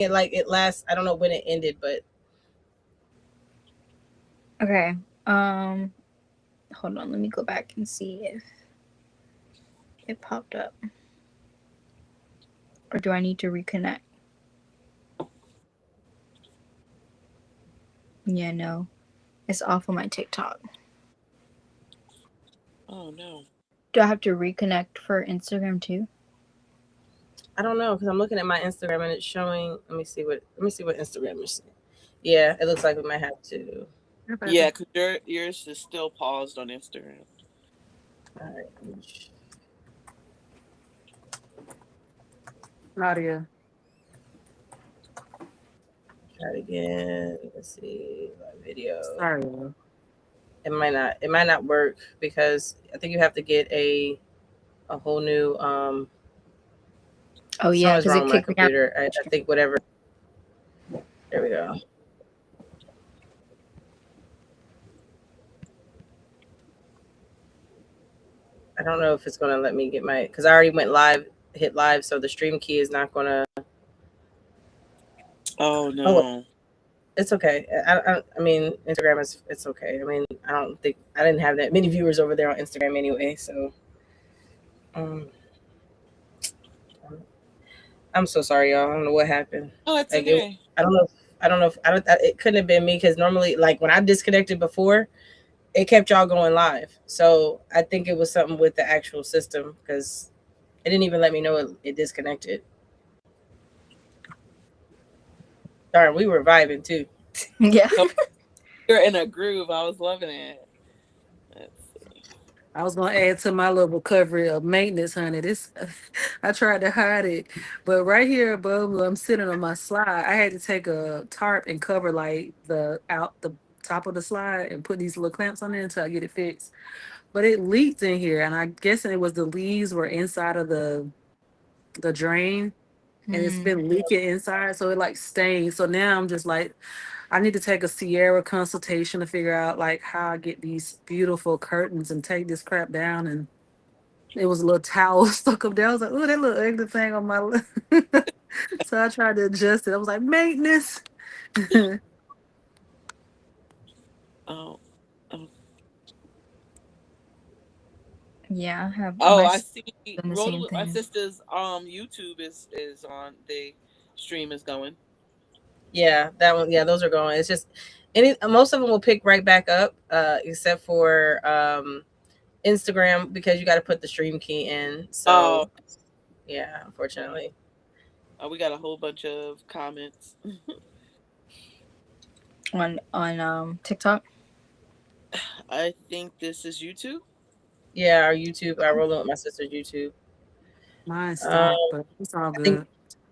it like it lasts. I don't know when it ended, but Okay. Hold on. Let me go back and see if it popped up, or do I need to reconnect? Yeah, no, it's off on my TikTok. Oh no. Do I have to reconnect for Instagram too? I don't know because I'm looking at my Instagram and it's showing. Let me see what Instagram is saying. Yeah, it looks like we might have to. Yeah, because yours is still paused on Instagram. All right, Nadia. try it again. Let's see my video. Sorry. It might not work because I think you have to get a whole new Oh yeah, something's because wrong it with my kicked me out. computer. I think whatever. There we go. I don't know if it's gonna let me get my because I already went live, hit live, so the stream key is not gonna. Oh Oh, no. it's okay. I mean, Instagram is it's okay. I mean, I don't think I didn't have that many viewers over there on Instagram anyway. So, um, I'm so sorry, y'all. I don't know what happened. Oh, it's Like it, okay. I don't know. I don't know if I don't. It couldn't have been me because normally, like when I disconnected before, it kept y'all going live. So I think it was something with the actual system because it didn't even let me know it disconnected. Darn, we were vibing too. Yeah. Oh, you're in a groove. I was loving it. Let's see. I was gonna add to my little recovery of maintenance, honey. This I tried to hide it, but right here above where I'm sitting on my slide, I had to take a tarp and cover like the top of the slide and put these little clamps on there until I get it fixed. But it leaked in here, and I guessing it was the leaves were inside of the drain, and it's Hmm. been leaking inside, so it like stained. So now I'm just like, I need to take a Sierra consultation to figure out like how I get these beautiful curtains and take this crap down. And it was a little towel stuck up there. I was like, oh, that little ugly thing on my lip. So I tried to adjust it. I was like, maintenance. Oh, oh, Yeah, I have oh, my I sister see. doing the Rolling same with my thing. sisters. YouTube is on. The stream is going. Yeah, that one. Yeah, those are going. It's just most of them will pick right back up, except for Instagram because you got to put the stream key in. So Oh, yeah, unfortunately. we got a whole bunch of comments. On TikTok. I think this is YouTube. Yeah, our YouTube. I roll with my sister's YouTube. Mine Um, stopped, but it's all I think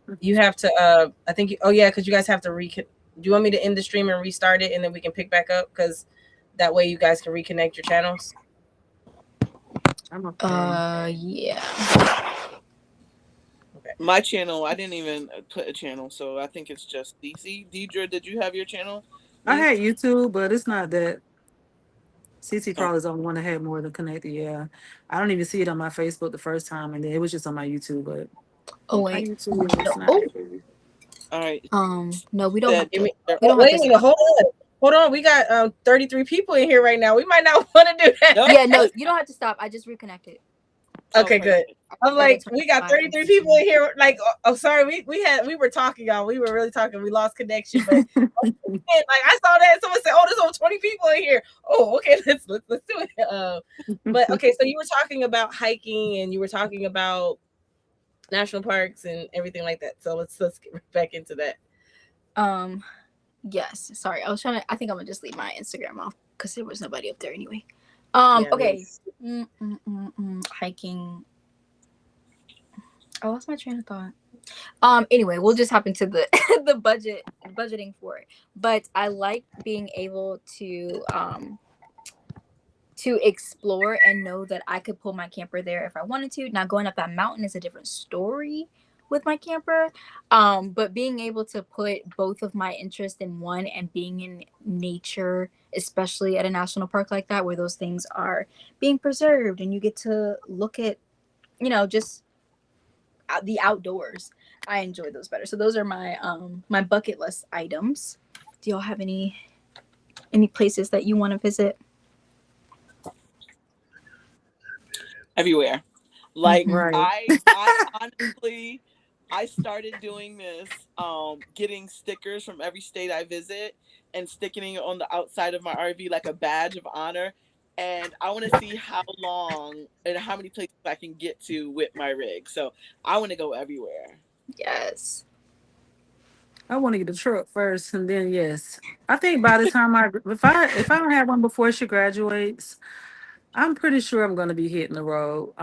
good. you have to. I think. Oh yeah, because you guys have to Do you want me to end the stream and restart it, and then we can pick back up? Because that way you guys can reconnect your channels. I'm okay. Yeah. Okay. My channel. I didn't even put a channel, so I think it's just DC. Deidre, did you have your channel I had linked? YouTube, but it's not that. CC Oh, probably is the only one that had more than connected. Yeah, I don't even see it on my Facebook the first time, and then it was just on my YouTube. But Oh my wait. YouTube No. is not Oh. that big. all right. No, we don't Said have Give to. me. We don't have Wait to a minute. stop. Hold on. We got 33 people in here right now. We might not want to do Nope. that. Yeah, no, you don't have to stop. I just reconnected. Oh, Okay, good. perfect. I I'm started like, turning we got my 33 people in here. Like, oh, sorry, we were talking, y'all. We were really talking. We lost connection, but like I saw that someone said, "Oh, there's over 20 people in here." Oh, okay, let's do it. But okay, so you were talking about hiking and you were talking about national parks and everything like that. So let's get right back into that. um yes. Sorry. I was trying to I think I'm gonna just leave my Instagram off because there was nobody up there anyway. Yeah, me. Okay. Hiking. I lost my train of thought. Anyway, we'll just hop into the the budgeting for it. But I like being able to explore and know that I could pull my camper there if I wanted to. Now going up that mountain is a different story with my camper. But being able to put both of my interest in one and being in nature, especially at a national park like that where those things are being preserved and you get to look at, just the outdoors. I enjoy those better. So those are my my bucket list items. Do y'all have any places that you want to visit? Everywhere. Like Right. I honestly I started doing this, getting stickers from every state I visit and sticking it on the outside of my RV like a badge of honor. And I want to see how long and how many places I can get to with my rig. So I want to go everywhere. Yes. I want to get a truck first, and then yes, I think by the time if I don't have one before she graduates, I'm pretty sure I'm going to be hitting the road.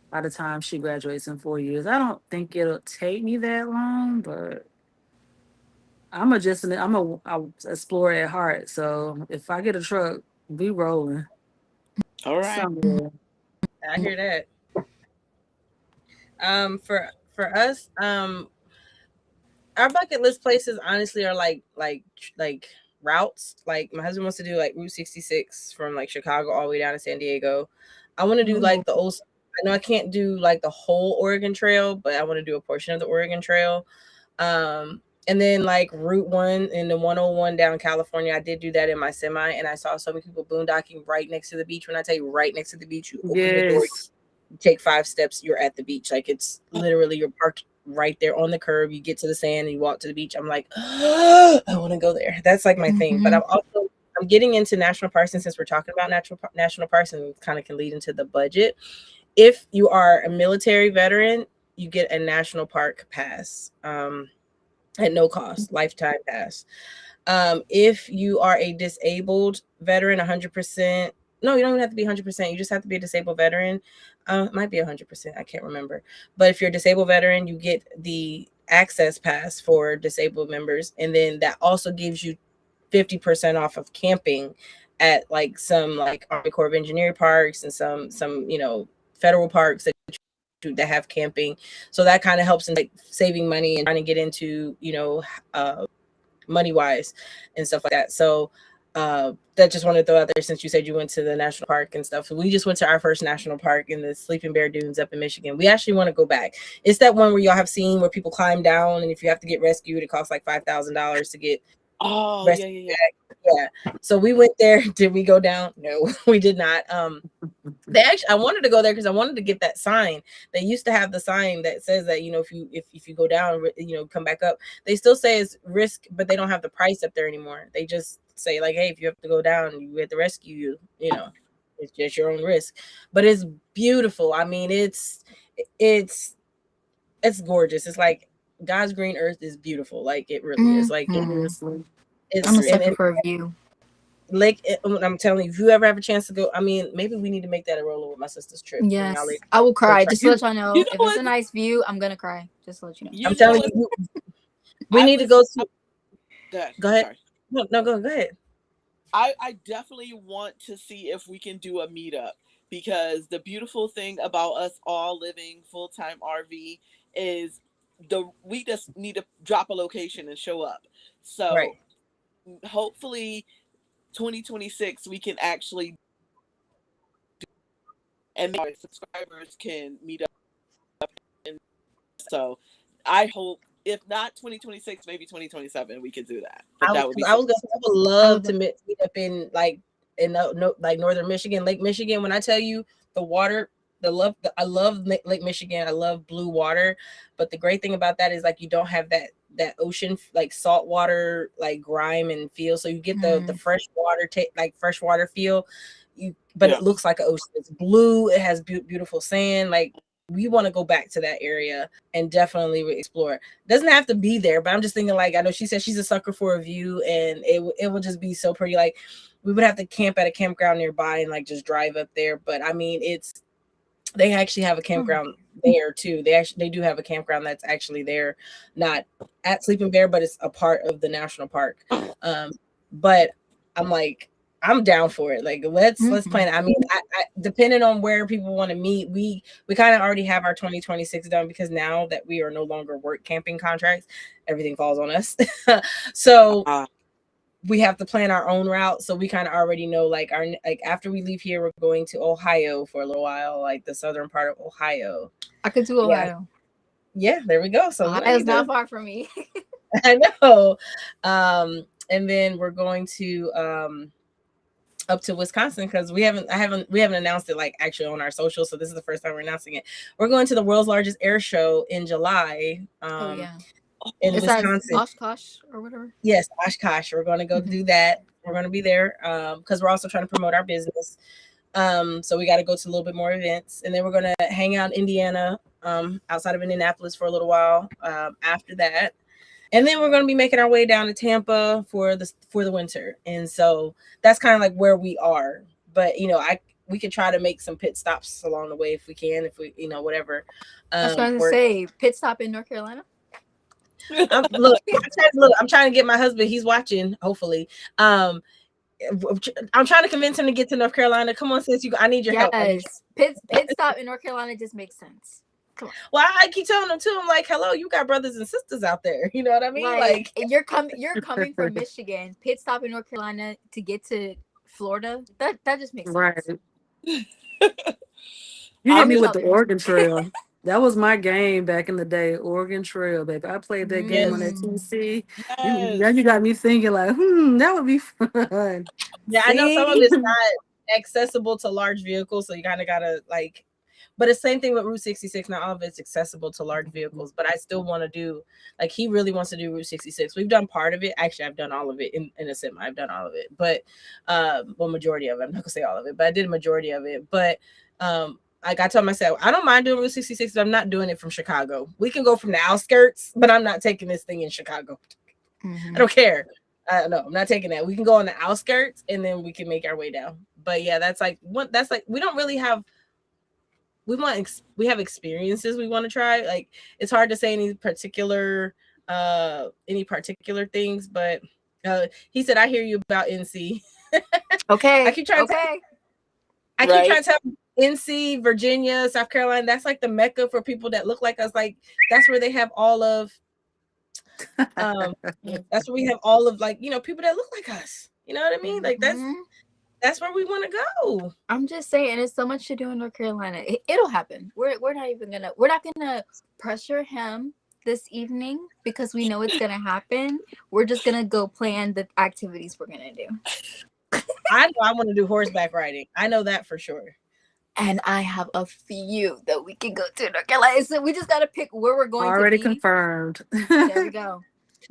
By the time she graduates in 4 years, I don't think it'll take me that long, but I'm a explorer at heart. So if I get a truck, we rolling All right. somewhere. I hear that. For us, our bucket list places honestly are like routes. Like my husband wants to do like Route 66 from like Chicago all the way down to San Diego. I want to do Ooh. like the old. I know I can't do like the whole Oregon Trail, but I want to do a portion of the Oregon Trail. And then like Route 1 and the 101 down California. I did do that in my semi, and I saw so many people boondocking right next to the beach. When I tell you right next to the beach, you open the door, Yes. take 5 steps, you're at the beach. Like it's literally you're parked right there on the curb. You get to the sand and you walk to the beach. I'm like, I want to go there. That's like my thing. But I'm getting into national parks, and since we're talking about national parks, and kind of can lead into the budget. If you are a military veteran, you get a national park pass at no cost, lifetime pass. If you are a disabled veteran, 100%. No, you don't even have to be 100%. You just have to be a disabled veteran. It might be 100%. I can't remember. But if you're a disabled veteran, you get the access pass for disabled members, and then that also gives you 50% off of camping at like some like Army Corps of Engineer parks and some federal parks that have camping. So that kind of helps in like saving money and trying to get into money wise and stuff like that. So that just wanted to throw out there since you said you went to the national park and stuff. So we just went to our first national park in the Sleeping Bear Dunes up in Michigan. We actually want to go back. It's that one where y'all have seen where people climb down, and if you have to get rescued, it costs like $5,000 to get Oh, yeah, rescued yeah, yeah. back. Yeah. So we went there. Did we go down? No, we did not. I wanted to go there because I wanted to get that sign. They used to have the sign that says that if you go down, come back up. They still say it's risk, but they don't have the price up there anymore. They just say like, hey, if you have to go down, we have to rescue you. It's just your own risk. But it's beautiful. I mean, it's gorgeous. It's like God's green earth is beautiful. Like it really is. Like Seriously. I'm a it's sucker and for a view. Lake. I'm telling you, if you ever have a chance to go, I mean, maybe we need to make that a Rollin With My Sistas trip. When y'all Yes, I will cry. try. Just to let y'all You know, know if it's a what? nice view, I'm gonna cry. Just to let you know. You I'm know telling what? you, we need to go to. Go ahead. Sorry. No, go ahead. I definitely want to see if we can do a meetup, because the beautiful thing about us all living full-time RV is we just need to drop a location and show up. Right. So hopefully 2026 we can actually, and our subscribers can meet up. And so I hope if not 2026, maybe 2027 we could do that. But that would be I so was gonna say I would love to meet up in like like northern Michigan, Lake Michigan. When I tell you the water, I love Lake Michigan. I love blue water, but the great thing about that is like you don't have that ocean like salt water like grime and feel. So you get the fresh water like fresh water feel. But yeah. it looks like an ocean. It's blue. It has beautiful sand. Like we want to go back to that area and definitely explore. Doesn't have to be there, but I'm just thinking like I know she said she's a sucker for a view, and it will just be so pretty. Like we would have to camp at a campground nearby and like just drive up there. But I mean, they actually have a campground there too. They do have a campground that's actually there, not at Sleeping Bear, but it's a part of the national park. But I'm like, I'm down for it. Like let's plan it. I mean, I depending on where people want to meet, we kind of already have our 2026 done, because now that we are no longer work camping contracts, everything falls on us. So we have to plan our own route. So we kind of already know like after we leave here, we're going to Ohio for a little while, like the southern part of Ohio. I could do Ohio. Yeah, there we go. So Ohio's not far from me. I know. And then we're going to up to Wisconsin because we haven't announced it like actually on our social. So this is the first time we're announcing it. We're going to the world's largest air show in July. Oh yeah. In Is Wisconsin. that Oshkosh or whatever? Yes, Oshkosh. We're going to go do that. We're going to be there because we're also trying to promote our business. So we got to go to a little bit more events, and then we're going to hang out in Indiana, outside of Indianapolis for a little while after that. And then we're going to be making our way down to Tampa for the winter. And so that's kind of like where we are. But, you know, we could try to make some pit stops along the way if we can, if we, you know, whatever. I was trying to say pit stop in North Carolina. I'm trying to get my husband. He's watching, hopefully. I'm trying to convince him to get to North Carolina. Come on, sis. I need your help. Yes. Pit stop in North Carolina just makes sense. Come on. Well, I keep telling them too. I'm like, hello, you got brothers and sisters out there. You know what I mean? Like you're coming from Michigan, pit stop in North Carolina to get to Florida. That just makes sense. Right. You hit me with the Oregon Trail. That was my game back in the day, Oregon Trail, baby. I played that game on that TC. Yes. Now you got me thinking like, that would be fun. Yeah, I know some of it's not accessible to large vehicles, so you kind of gotta like. But it's the same thing with Route 66. Not all of it's accessible to large vehicles, but I still want to do, like, he really wants to do Route 66. We've done part of it. Actually, I've done all of it in a semi. I've done all of it, but well, majority of it. I'm not gonna say all of it, but I did a majority of it. But like I told myself, I don't mind doing Route 66, but I'm not doing it from Chicago. We can go from the outskirts, but I'm not taking this thing in Chicago. I don't care. No, I'm not taking that. We can go on the outskirts and then we can make our way down. But yeah, that's like we don't really have. We have experiences we want to try. Like it's hard to say any particular things, but he said, I hear you about NC. Okay. I keep trying to tell NC, Virginia, South Carolina, that's like the mecca for people that look like us. Like that's where they have all of that's where we have all of, like, you know, people that look like us. You know what I mean? Like that's where we want to go. I'm just saying, there's so much to do in North Carolina. It'll happen. We're not gonna pressure him this evening because we know it's gonna happen. We're just gonna go plan the activities we're gonna do. I know I want to do horseback riding. I know that for sure. And I have a few that we can go to North Carolina. So we just gotta pick where we're going. Already to be. Confirmed. There we go.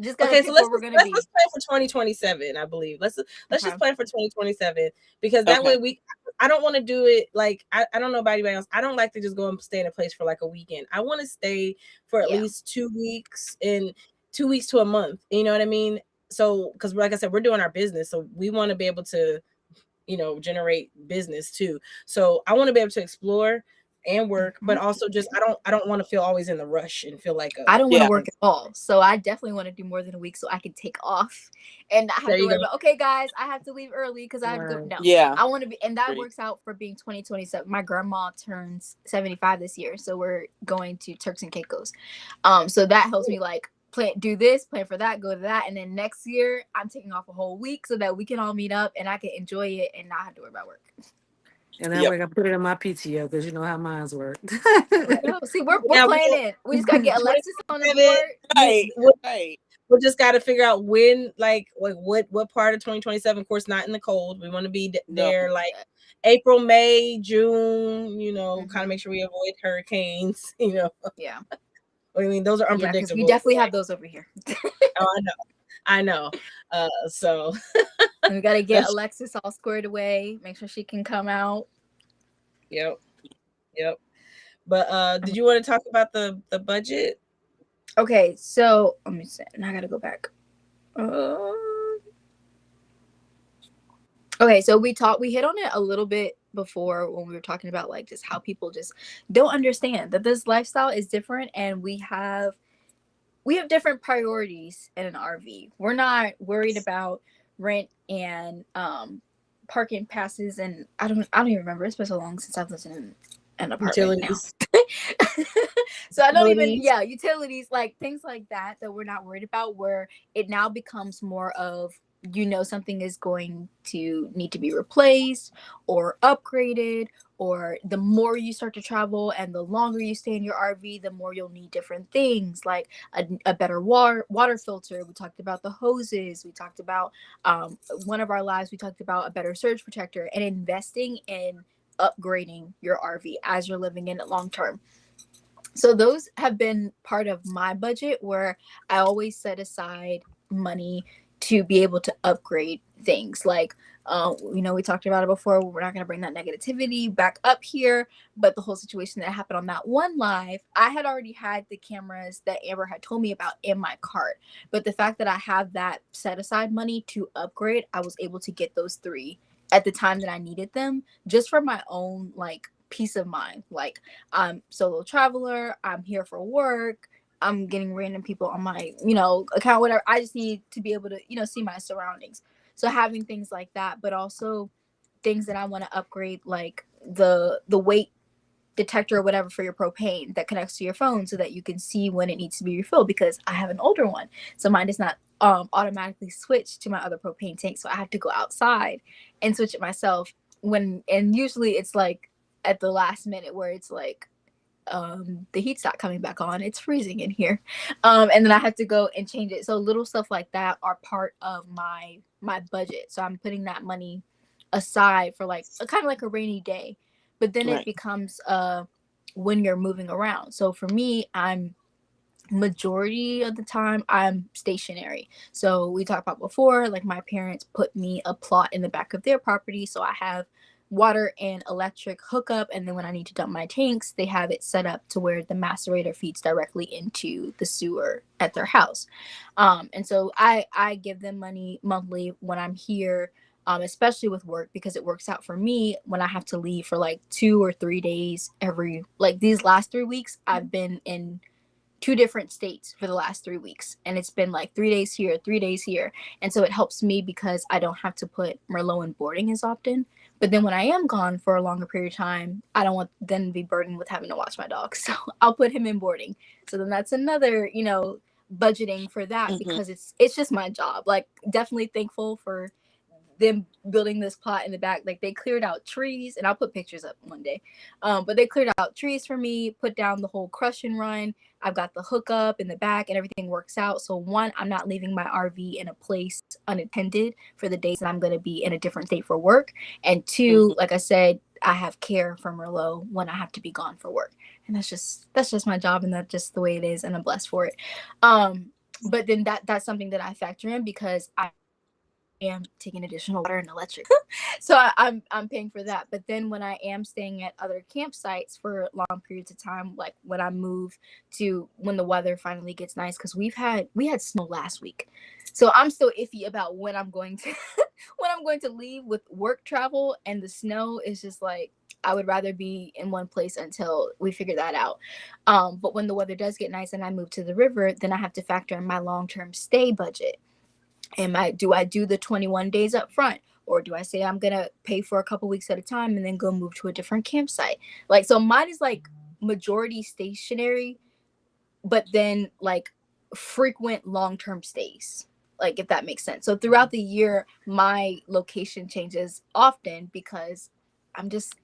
Just gotta pick where we're gonna be. Let's plan for 2027. I believe. Let's just plan for 2027 because that way I don't want to do it like I don't know about anybody else. I don't like to just go and stay in a place for like a weekend. I want to stay for at least 2 weeks and 2 weeks to a month. You know what I mean? So because like I said, we're doing our business, so we want to be able to, you know, generate business too. So I want to be able to explore and work, but also just I don't want to feel always in the rush and feel like I don't want to work at all. So I definitely want to do more than a week so I can take off and not have to worry about, okay guys, I have to leave early because I have to go. No. Yeah. I want to be, and that works out for being 2027. My grandma turns 75 this year, so we're going to Turks and Caicos. So that helps me like do this, plan for that, go to that, and then next year I'm taking off a whole week so that we can all meet up and I can enjoy it and not have to worry about work. And that way I put it in my PTO because you know how mine's work. See, we're planning. We just gotta get Alexis on the board. Right. We just got to figure out when, like what part of 2027. Of course, not in the cold. We want to be there like April, May, June. You know, kind of make sure we avoid hurricanes. You know. Yeah. I mean, those are unpredictable. We definitely have those over here. Oh, I know. So we gotta get Alexis all squared away. Make sure she can come out. Yep. But did you want to talk about the budget? Okay, so let me see. Now I gotta go back. Okay, so we hit on it a little bit before when we were talking about like just how people just don't understand that this lifestyle is different and we have different priorities in an RV. We're not worried about rent and parking passes, and I don't even remember. It's been so long since I've lived in an apartment now. So I don't even utilities, like things like that we're not worried about, where it now becomes more of, you know, something is going to need to be replaced or upgraded or the more you start to travel and the longer you stay in your RV, the more you'll need different things like a better water filter. We talked about the hoses. We talked about one of our lives, we talked about a better surge protector and investing in upgrading your RV as you're living in it long term. So those have been part of my budget where I always set aside money to be able to upgrade things. Like, we talked about it before. We're not going to bring that negativity back up here. But the whole situation that happened on that one live, I had already had the cameras that Amber had told me about in my cart. But the fact that I have that set aside money to upgrade, I was able to get those three at the time that I needed them, just for my own, like, peace of mind. Like, I'm solo traveler, I'm here for work, I'm getting random people on my, account, whatever. I just need to be able to, see my surroundings. So having things like that, but also things that I want to upgrade, like the weight detector or whatever for your propane that connects to your phone so that you can see when it needs to be refilled, because I have an older one. So mine does not automatically switch to my other propane tank. So I have to go outside and switch it myself and usually it's like at the last minute where it's like, the heat's not coming back on, it's freezing in here, and then I have to go and change it. So little stuff like that are part of my budget, so I'm putting that money aside for like kind of like a rainy day. But then Right. it becomes when you're moving around. So for me, I'm majority of the time I'm stationary. So we talked about before, like my parents put me a plot in the back of their property, so I have water and electric hookup, and then when I need to dump my tanks, they have it set up to where the macerator feeds directly into the sewer at their house. And so I give them money monthly when I'm here, especially with work, because it works out for me when I have to leave for like 2 or 3 days every, like these last 3 weeks I've been in 2 different states for the last 3 weeks, and it's been like 3 days here, 3 days here. And so it helps me because I don't have to put Merlot in boarding as often. But then when I am gone for a longer period of time, I don't want then to be burdened with having to watch my dog, so I'll put him in boarding. So then that's another, budgeting for that, Mm-hmm. because it's just my job. Like, definitely thankful for them building this plot in the back. Like, they cleared out trees, and I'll put pictures up one day, but they cleared out trees for me, put down the whole crush and run. I've got the hookup in the back, and everything works out. So one, I'm not leaving my RV in a place unattended for the days that I'm going to be in a different state for work. And two, like I said, I have care for Merlot when I have to be gone for work. And that's just my job, and that's just the way it is, and I'm blessed for it. But then that's something that I factor in, because I am taking additional water and electric. So I'm paying for that. But then when I am staying at other campsites for long periods of time, like when I move to when the weather finally gets nice, because we had snow last week. So I'm still iffy about when I'm going to when I'm going to leave with work travel, and the snow is just like, I would rather be in one place until we figure that out. But when the weather does get nice and I move to the river, then I have to factor in my long-term stay budget. Do I do the 21 days up front, or do I say I'm gonna pay for a couple weeks at a time and then go move to a different campsite? Like, so mine is like majority stationary, but then like frequent long-term stays, like, if that makes sense. So throughout the year my location changes often, because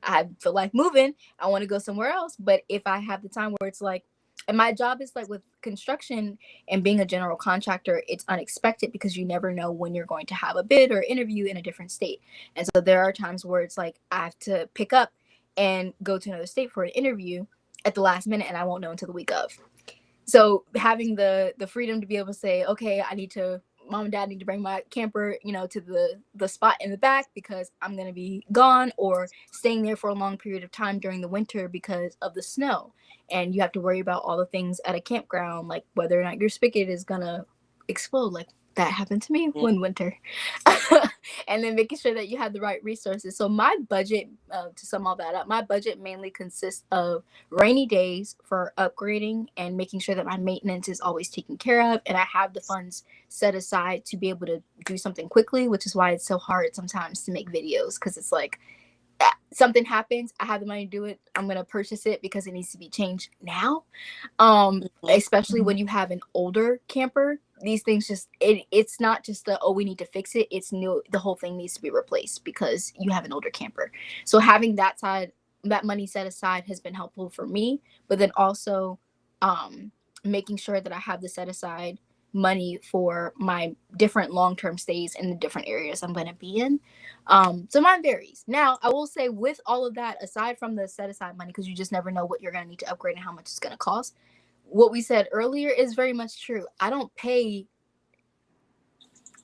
I feel like moving, I want to go somewhere else. But if I have the time where it's like, and my job is like with construction and being a general contractor, it's unexpected because you never know when you're going to have a bid or interview in a different state. And so there are times where it's like I have to pick up and go to another state for an interview at the last minute, and I won't know until the week of. So having the freedom to be able to say, okay, mom and dad need to bring my camper, to the spot in the back because I'm going to be gone, or staying there for a long period of time during the winter because of the snow. And you have to worry about all the things at a campground, like whether or not your spigot is going to explode. Like, that happened to me one winter. And then making sure that you have the right resources. So my budget, to sum all that up, my budget mainly consists of rainy days for upgrading and making sure that my maintenance is always taken care of, and I have the funds set aside to be able to do something quickly, which is why it's so hard sometimes to make videos, because it's like, something happens, I have the money to do it, I'm going to purchase it because it needs to be changed now. Especially when you have an older camper, these things it's not just we need to fix it, it's new, the whole thing needs to be replaced because you have an older camper. So having that side that money set aside has been helpful for me, but then also making sure that I have the set aside money for my different long-term stays in the different areas I'm going to be in. So mine varies. Now, I will say with all of that, aside from the set aside money, because you just never know what you're going to need to upgrade and how much it's going to cost, what we said earlier is very much true. I don't pay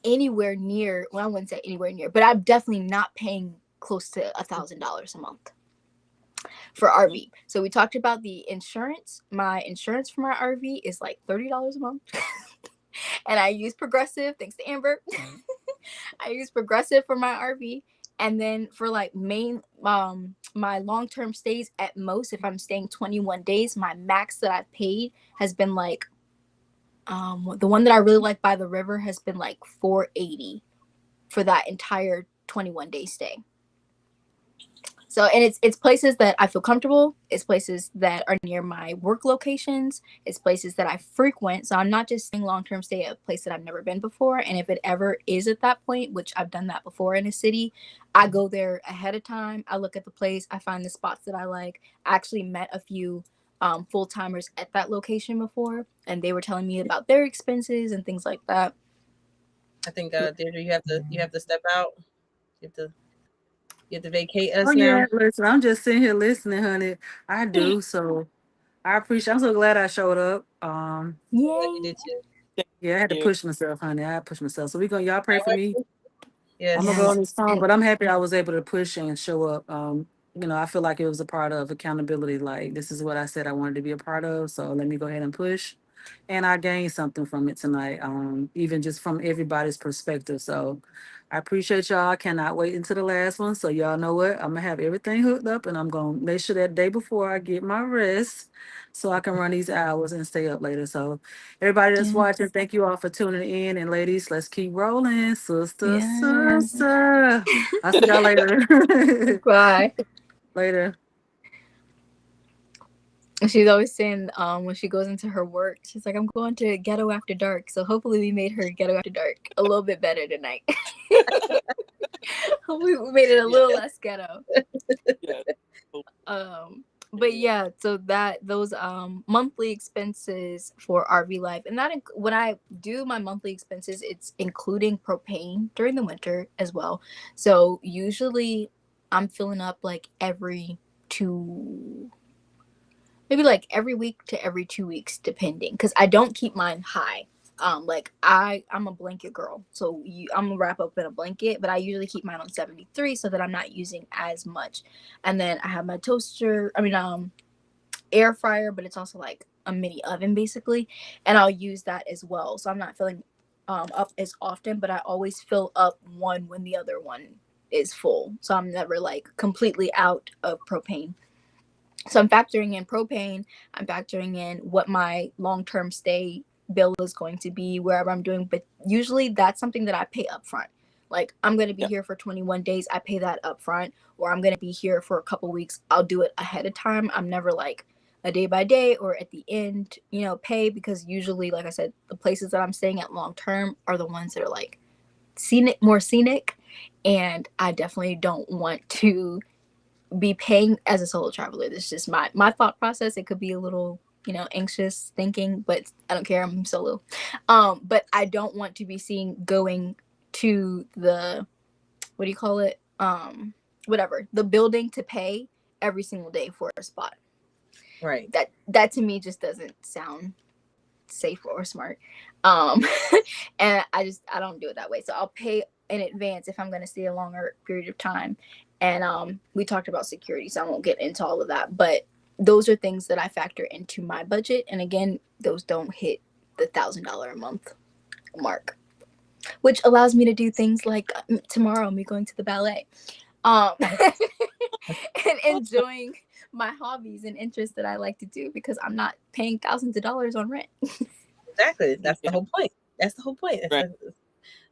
anywhere near, well, I wouldn't say anywhere near, but I'm definitely not paying close to $1,000 a month for RV. So we talked about the insurance. My insurance for my RV is like $30 a month. And I use Progressive, thanks to Amber. I use Progressive for my RV. And then for like my long-term stays, at most, if I'm staying 21 days, my max that I've paid has been like, the one that I really like by the river has been like $480 for that entire 21-day stay. So, and it's places that I feel comfortable. It's places that are near my work locations. It's places that I frequent. So I'm not just staying long-term stay at a place that I've never been before. And if it ever is at that point, which I've done that before in a city, I go there ahead of time. I look at the place. I find the spots that I like. I actually met a few full-timers at that location before, and they were telling me about their expenses and things like that. I think, Deirdre, you have to step out. You have to vacate us Oh now. yeah, listen, I'm just sitting here listening, honey. I do. So I appreciate. I'm so glad I showed up. Yeah, you did too. Yeah, I had to you. push myself, honey. I had to push myself. So y'all pray for me. Yes. I'm gonna go on this phone, And but I'm happy I was able to push and show up. I feel like it was a part of accountability. Like this is what I said I wanted to be a part of. So let me go ahead and push. And I gained something from it tonight. Even just from everybody's perspective. So I appreciate y'all. I cannot wait until the last one. So y'all know what? I'm gonna have everything hooked up and I'm gonna make sure that day before I get my rest so I can run these hours and stay up later. So everybody that's yeah, watching, thank you all for tuning in. And ladies, let's keep rolling. Sister, yeah. sister. I'll see y'all later. Bye. Later. She's always saying, when she goes into her work, she's like, I'm going to Ghetto After Dark. So hopefully we made her Ghetto After Dark a little bit better tonight. Hopefully we made it a little less ghetto. Yeah. But yeah, so those monthly expenses for RV life, and that when I do my monthly expenses, it's including propane during the winter as well. So usually I'm filling up like maybe like every week to every 2 weeks, depending, because I don't keep mine high. Like I'm a blanket girl, so I'm gonna wrap up in a blanket, but I usually keep mine on 73 so that I'm not using as much. And then I have my air fryer, but it's also like a mini oven basically, and I'll use that as well. So I'm not filling up as often, but I always fill up one when the other one is full, so I'm never like completely out of propane. So I'm factoring in propane, I'm factoring in what my long-term stay bill is going to be wherever I'm doing, but usually that's something that I pay up front. Like I'm going to be here for 21 days, I pay that up front, or I'm going to be here for a couple weeks, I'll do it ahead of time. I'm never like a day by day or at the end, pay, because usually, like I said, the places that I'm staying at long term are the ones that are like more scenic, and I definitely don't want to be paying as a solo traveler. This is just my thought process. It could be a little anxious thinking, but I don't care, I'm solo. But I don't want to be going to the, what do you call it, whatever, the building to pay every single day for a spot. Right. That to me just doesn't sound safe or smart. And I don't do it that way. So I'll pay in advance if I'm going to stay a longer period of time. And we talked about security, so I won't get into all of that, but those are things that I factor into my budget. And again, those don't hit the $1,000 a month mark, which allows me to do things like tomorrow, me going to the ballet, and enjoying my hobbies and interests that I like to do, because I'm not paying thousands of dollars on rent. Exactly. That's the whole point. That's the whole point. Right.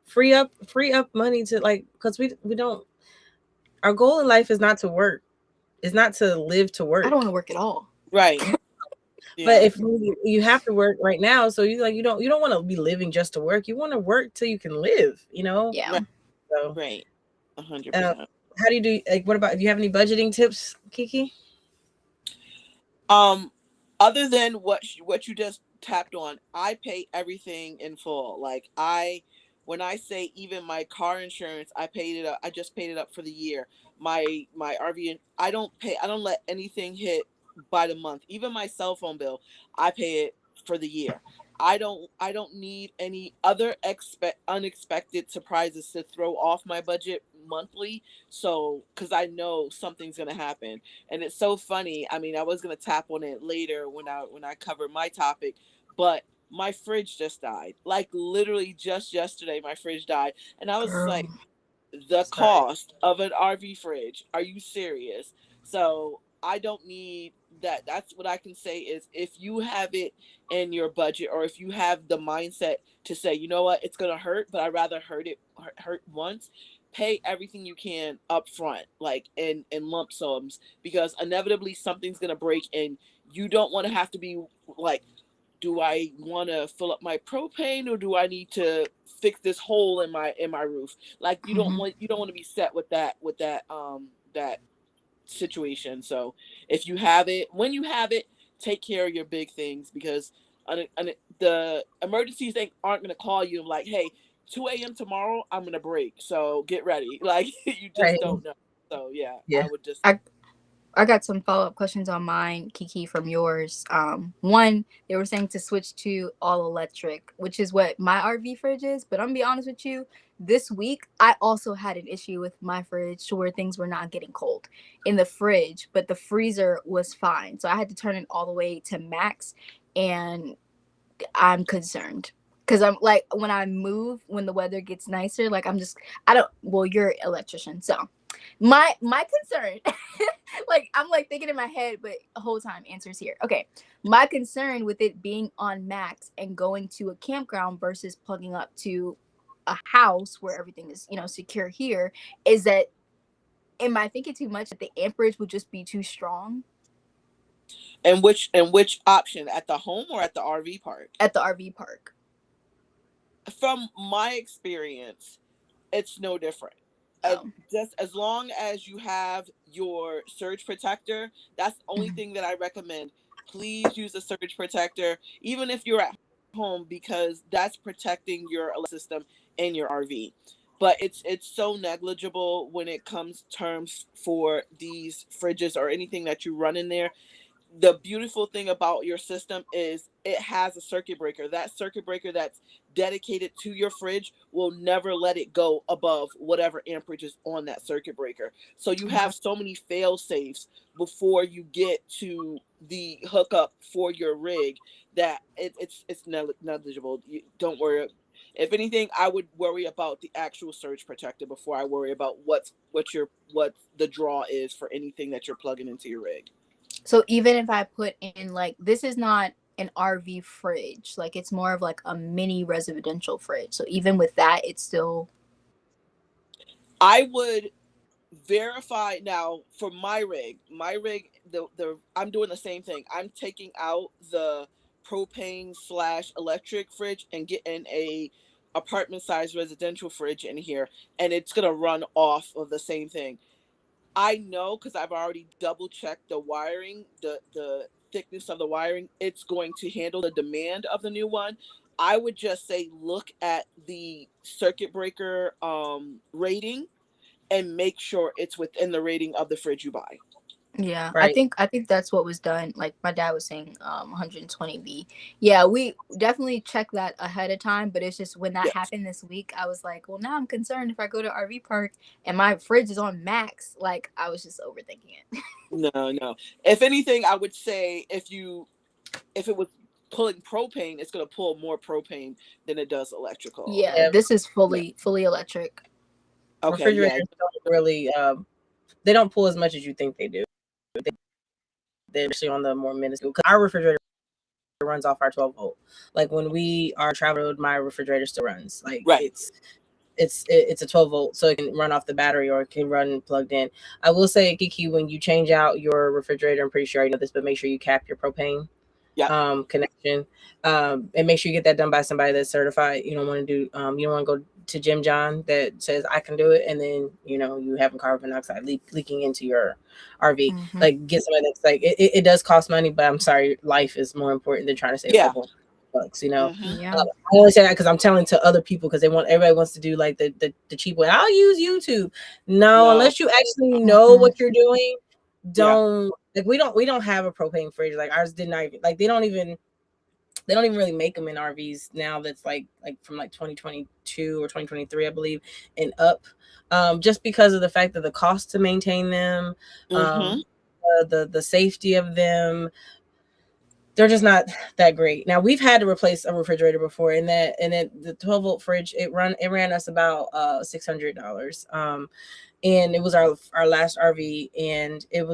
Free up money to, like, because we don't. Our goal in life is not to work. It's not to live to work. I don't want to work at all. Right. Yeah. But if you have to work right now, so you don't want to be living just to work. You want to work till you can live. Yeah. Right. So, right. 100%. how do you do? Like, what about? Do you have any budgeting tips, Kiki? Um, Other than what you just tapped on, I pay everything in full. Like when I say even my car insurance, I paid it up. I just paid it up for the year. My RV, I don't pay. I don't let anything hit by the month. Even my cell phone bill, I pay it for the year. I don't need any other unexpected surprises to throw off my budget monthly. So because I know something's gonna happen. And it's so funny. I mean, I was gonna tap on it later when I cover my topic, but my fridge just died. Like literally just yesterday, my fridge died, and I was just Girl. like, the Sorry. cost of an RV fridge. Are you serious? So I don't need that. That's what I can say is if you have it in your budget, or if you have the mindset to say, you know what, it's gonna hurt, but I'd rather hurt once. Pay everything you can up front, like in lump sums, because inevitably something's gonna break, and you don't want to have to be like, do I want to fill up my propane, or do I need to fix this hole in my roof? Like Mhm. you don't want to be set with that situation. So if you have it, when you have it, take care of your big things, because the emergencies they aren't going to call you and like, hey, 2 a.m. tomorrow I'm going to break, so get ready. Like you just Right. don't know. So yeah, Yeah. I would just I I got some follow up questions on mine, Kiki, from yours. One, they were saying to switch to all electric, which is what my RV fridge is. But I'm gonna be honest with you, this week I also had an issue with my fridge to where things were not getting cold in the fridge, but the freezer was fine. So I had to turn it all the way to max, and I'm concerned. Cause I'm like, when I move, when the weather gets nicer, like I'm just, I don't. Well, you're an electrician, so my concern, like I'm like thinking in my head, but the whole time answers here. Okay, my concern with it being on max and going to a campground versus plugging up to a house where everything is secure here is that, am I thinking too much that the amperage would just be too strong and which option, at the home or at the RV park? at the RV park? From my experience, it's no different. Oh, Just as long as you have your surge protector, that's the only mhm. thing that I recommend. Please use a surge protector, even if you're at home, because that's protecting your system in your RV. But it's so negligible when it comes terms for these fridges or anything that you run in there. The beautiful thing about your system is it has a circuit breaker. That circuit breaker that's dedicated to your fridge will never let it go above whatever amperage is on that circuit breaker. So you Okay. have so many fail safes before you get to the hookup for your rig that it's negligible. You don't worry. If anything, I would worry about the actual surge protector before I worry about what the draw is for anything that you're plugging into your rig. So even if I put in, like, this is not an RV fridge, like it's more of like a mini residential fridge. So even with that, it's still I would verify now for my rig, the I'm doing the same thing. I'm taking out the propane slash electric fridge and getting a apartment size residential fridge in here, and it's gonna run off of the same thing. I know because I've already double checked the wiring, the thickness of the wiring. It's going to handle the demand of the new one. I would just say look at the circuit breaker rating and make sure it's within the rating of the fridge you buy. yeah. I Right. think I think that's what was done. Like my dad was saying, 120V. Yeah, we definitely checked that ahead of time. But it's just when that Yes. happened this week, I was like, well, now I'm concerned if I go to RV park and my fridge is on max. Like I was just overthinking it. No, no. If anything, I would say if it was pulling propane, it's gonna pull more propane than it does electrical. Yeah, Yeah. this is Yeah. fully electric. Okay. Refrigerators Yeah. don't really they don't pull as much as you think they do. They're actually on the more minuscule. Because our refrigerator runs off our 12 volt. Like when we are traveling, my refrigerator still runs. Like Right. it's a 12 volt, so it can run off the battery or it can run plugged in. I will say, Kiki, when you change out your refrigerator, I'm pretty sure you know this, but make sure you cap your propane. connection. And make sure you get that done by somebody that's certified. You don't want to do you don't want to go to Jim John that says I can do it, and then you having carbon monoxide leaking into your RV. Mm-hmm. Like get somebody that's like it does cost money, but I'm sorry, life is more important than trying to save a couple bucks. Mhm. Yeah. I only say that because I'm telling to other people because everybody wants to do like the cheap way. I'll use YouTube. No, unless you actually know what you're doing, don't like we don't have a propane fridge. Like ours did not even like they don't even really make them in RVs now. That's like from like 2022 or 2023, I believe, and up. Just because of the fact that the cost to maintain them, Mhm. the safety of them, they're just not that great. Now we've had to replace a refrigerator before, and then the 12-volt fridge it ran us about $600. And it was our last RV, and it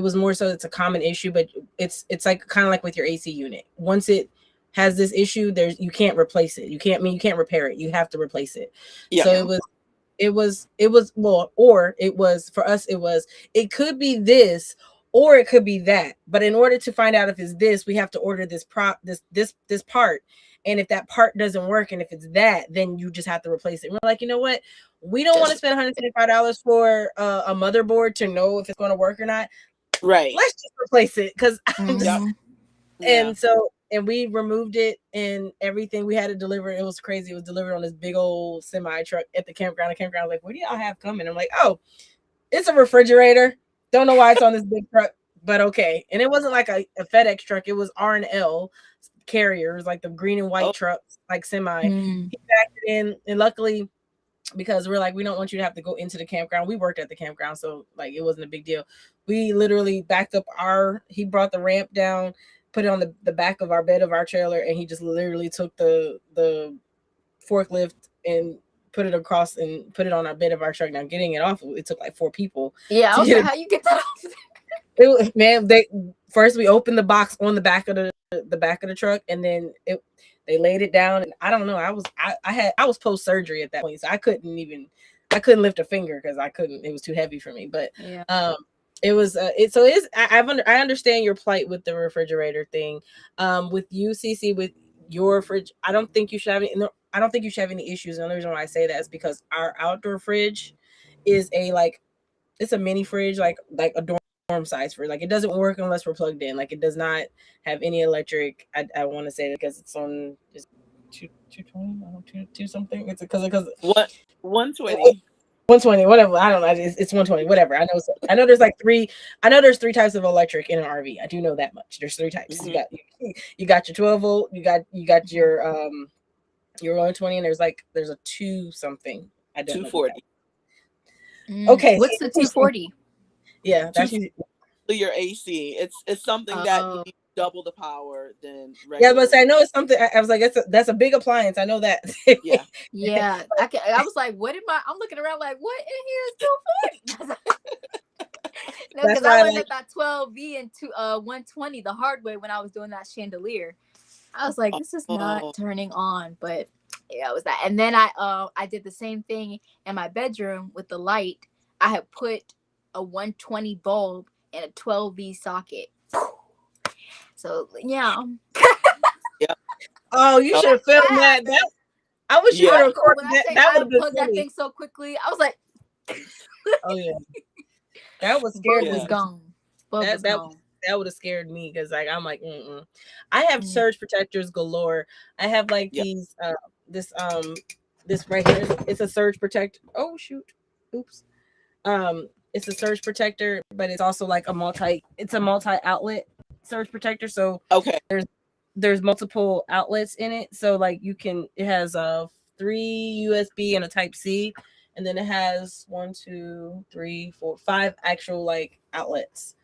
was more so it's a common issue, but it's like kind of like with your AC unit. Once it has this issue, you can't replace it. You can't repair it. You have to replace it. Yeah. So for us it could be this or it could be that. But in order to find out if it's this, we have to order this part. And if that part doesn't work and if it's that, then you just have to replace it. And we're like, you know what? We don't want to spend $175 for a motherboard to know if it's going to work or not. Right. Let's just replace it because and we removed it and everything. We had it delivered. It was crazy. It was delivered on this big old semi truck at the campground. The campground was like, what do y'all have coming? I'm like, oh, it's a refrigerator. Don't know why it's on this big truck, but okay. And it wasn't like a FedEx truck. It was R&L carriers, like the green and white trucks, like semi. He backed it in, and luckily, because we're like, we don't want you to have to go into the campground. We worked at the campground, so like it wasn't a big deal. We literally backed up he brought the ramp down, put it on the back of our bed of our trailer, and he just literally took the forklift and put it across and put it on our bed of our truck. Now getting it off, it took like 4 people. Yeah, I was like, how you get that off? First we opened the box on the back of the truck, and then they laid it down, and I don't know. I was post surgery at that point, so I couldn't lift a finger because I couldn't. It was too heavy for me. But it was I understand your plight with the refrigerator thing. With you, CC, with your fridge, I don't think you should have any issues. And the only reason why I say that is because our outdoor fridge is it's a mini fridge, like a dorm size fridge. Like it doesn't work unless we're plugged in. Like it does not have any electric. I want to say that because it's on 220, two something. It's because what 120. 120, whatever. I don't know. It's 120, whatever. I know there's like three. I know there's 3 types of electric in an RV. I do know that much. There's 3 types. Mm-hmm. You got your 12-volt. You got your 120, and there's a 2 something. I don't 240. Know. Okay. What's the 240? Yeah, that's your AC. It's something that you need double the power than regular. Yeah, but I know it's something. I was like, that's a big appliance. I know that. Yeah. I was like, what am I'm looking around like, what in here is 240? No, because I learned that 12V and 120 the hard way when I was doing that chandelier. I was like, this is not turning on, but yeah, it was that. And then I did the same thing in my bedroom with the light. I had put a 120 bulb in a 12V socket. So yeah. Oh, you should have filmed that. I wish you would have recorded that. That would have been plugged that thing so quickly. I was like, oh yeah, that was scary. Was gone. That would have scared me because I'm like, I have surge protectors galore. I have like these this right here. It's a surge protector. Oh shoot, oops. It's a surge protector, but it's also like a multi outlet surge protector. So there's multiple outlets in it. So like it has 3 USB and a Type C, and then it has 1, 2, 3, 4, 5 actual like outlets.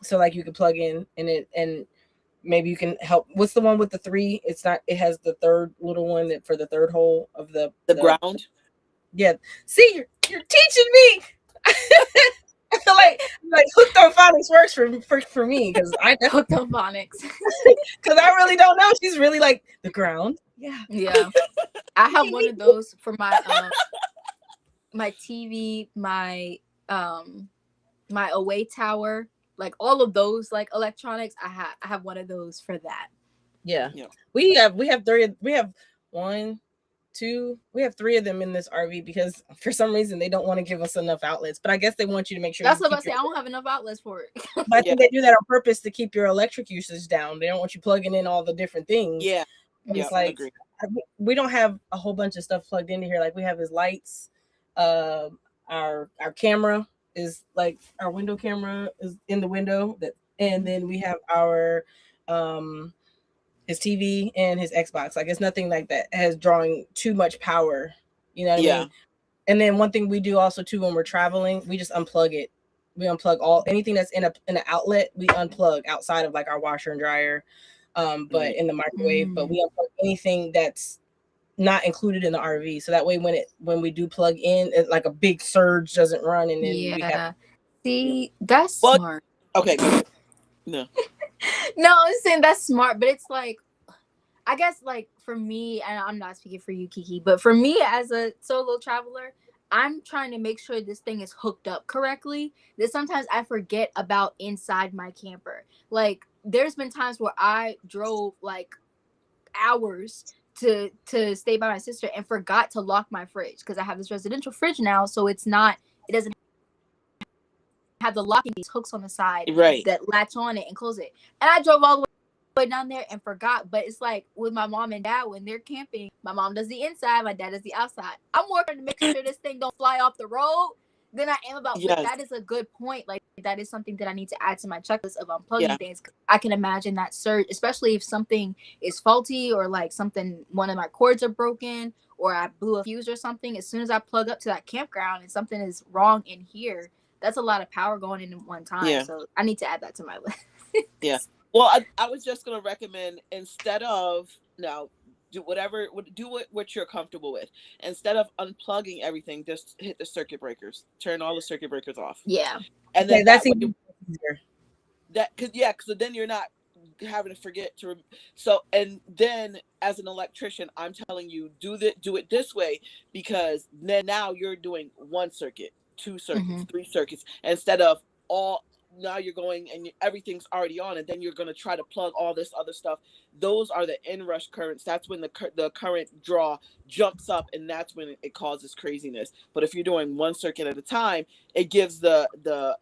So like you can plug in and maybe you can help. What's the one with the 3? It's not. It has the third little one for the third hole of the ground. Yeah. See, you're teaching me. I feel like hooked on phonics works for me because I hooked on phonics because I really don't know. She's really like the ground. Yeah. I have one of those for my my TV, my away tower, like all of those like electronics. I have one of those for that. Yeah. Yeah. We have three. We have one, two. We have three of them in this RV because for some reason they don't want to give us enough outlets. But I guess they want you to make sure That's you what I keep say. your. I don't have enough outlets for it. But I Yeah. think they do that on purpose to keep your electric usage down. They don't want you plugging in all the different things. Yeah. But Yeah. it's like Agree. we don't have a whole bunch of stuff plugged into here. Like we have his lights, uh, our camera is like our window camera is in the window that, and then we have our his TV and his Xbox. Like it's nothing like that has drawing too much power. You know what I Yeah. mean? And then one thing we do also too when we're traveling, we just unplug it. We unplug all anything that's in an outlet. We unplug outside of like our washer and dryer, but in the microwave. But we unplug anything that's not included in the RV. So that way, when we do plug in, it, like a big surge doesn't run, and then we have. See, that's Well, smart. Okay, go ahead. No. No, I'm saying that's smart, but it's like, I guess like for me, and I'm not speaking for you, Kiki, but for me as a solo traveler, I'm trying to make sure this thing is hooked up correctly. That sometimes I forget about inside my camper. Like there's been times where I drove like hours to stay by my sister and forgot to lock my fridge because I have this residential fridge now, so it doesn't have the locking these hooks on the side Right. that latch on it and close it. And I drove all the way down there and forgot. But it's like with my mom and dad when they're camping, my mom does the inside, my dad does the outside. I'm more trying to make sure this thing don't fly off the road than I am about. Yes. But that is a good point. Like that is something that I need to add to my checklist of unplugging Yeah. things. I can imagine that surge, especially if something is faulty or like one of my cords are broken or I blew a fuse or something. As soon as I plug up to that campground and something is wrong in here, that's a lot of power going in at one time. Yeah. So I need to add that to my list. Yeah. Well, I was just gonna recommend instead of do what you're comfortable with. Instead of unplugging everything, just hit the circuit breakers. Turn all the circuit breakers off. Yeah. And then that's that way, easier. because then you're not having to forget to. So and then as an electrician, I'm telling you do it this way because then now you're doing one circuit, two circuits, three circuits instead of all. Now you're going and everything's already on, and then you're going to try to plug all this other stuff. Those are the inrush currents. That's when the current draw jumps up, and that's when it causes craziness. But if you're doing one circuit at a time, it gives the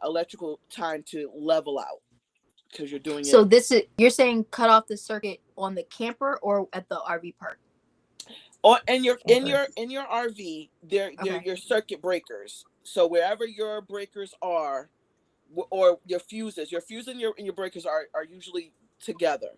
electrical time to level out because you're doing So it. you're saying cut off the circuit on the camper or at the RV park? Or in your RV, they're Okay. your circuit breakers. So wherever your breakers are, or your fuses and your breakers are usually together.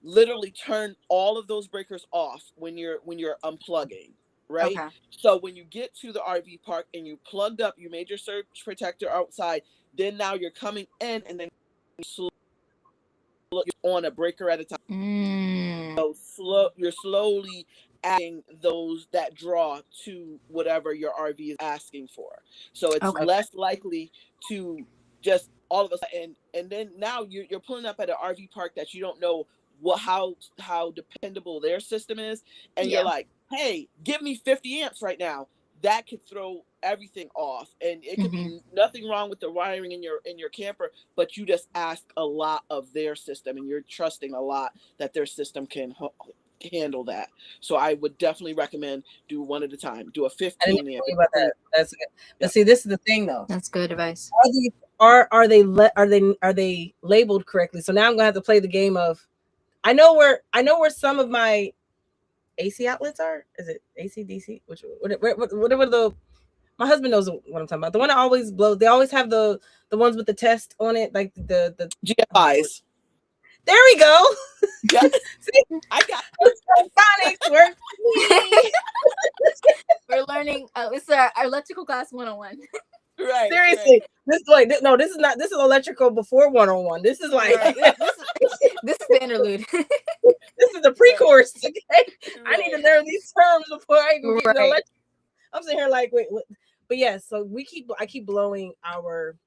Literally turn all of those breakers off when you're unplugging, right? Okay. So when you get to the RV park and you plugged up, you made your surge protector outside, then now you're coming in and then you're on a breaker at a time. So you're slowly adding that draw to whatever your RV is asking for. So it's less likely to just all of a sudden, and then now you're pulling up at an RV park that you don't know how dependable their system is, and you're like, hey, give me 50 amps right now. That could throw everything off, and it could be nothing wrong with the wiring in your camper, but you just ask a lot of their system, and you're trusting a lot that their system can handle that. So I would definitely recommend do one at a time. Do a 15 amp. About that. That's good. But see, this is the thing though. That's good advice. Are they labeled correctly? So now I'm gonna have to play the game of. I know where some of my AC outlets are. Is it AC DC? Whatever the. My husband knows what I'm talking about. The one that always blows. They always have the ones with the test on it, like the GFIs. There we go. Yeah. See, I got phonics work. We're learning. It's our electrical class 101. Right. Seriously, right. This is not. This is electrical before 101. This is like this is the interlude. This is the pre-course. Okay, I need to learn these terms before I even get the electrical. I'm sitting here like, wait, what? But yeah, so I keep blowing our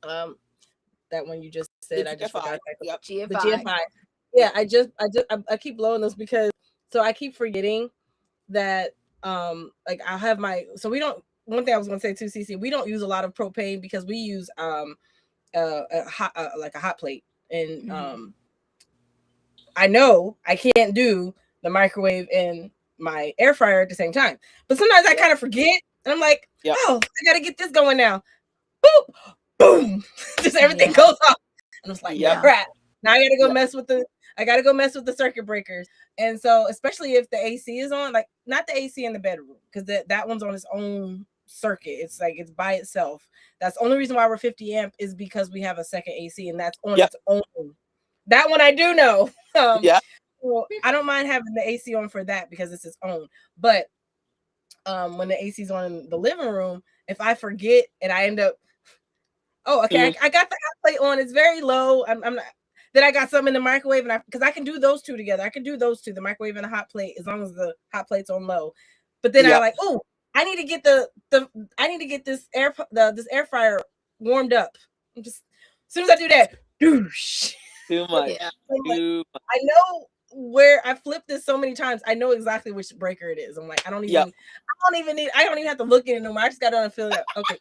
that one you just said. I just forgot. Yep. GFI. The GFI. Yeah, I keep blowing those because so I keep forgetting that like I have my so we don't. One thing I was gonna say too, CC, we don't use a lot of propane because we use a hot like a hot plate, and I know I can't do the microwave and my air fryer at the same time. But sometimes I kind of forget, and I'm like, oh, I gotta get this going now. Boop, boom, just everything goes off. And it's like, crap. Now I gotta go mess with the circuit breakers. And so, especially if the AC is on, like not the AC in the bedroom, because that one's on its own circuit. It's like it's by itself. That's the only reason why we're 50 amp is because we have a second AC, and that's on its own. That one I do know. Well, I don't mind having the AC on for that because it's its own. But when the AC's on in the living room, if I forget and I end up, I got the hot plate on. It's very low. I'm not. Then I got some in the microwave, and because I can do those two together. I can do those two, the microwave and the hot plate, as long as the hot plate's on low. But then I like, I need to get this air fryer warmed up. I'm just as soon as I do that, douche. Too much. I know where I flipped this so many times. I know exactly which breaker it is. I'm like, I don't even have to look at it no more. I just got to feel it. Okay.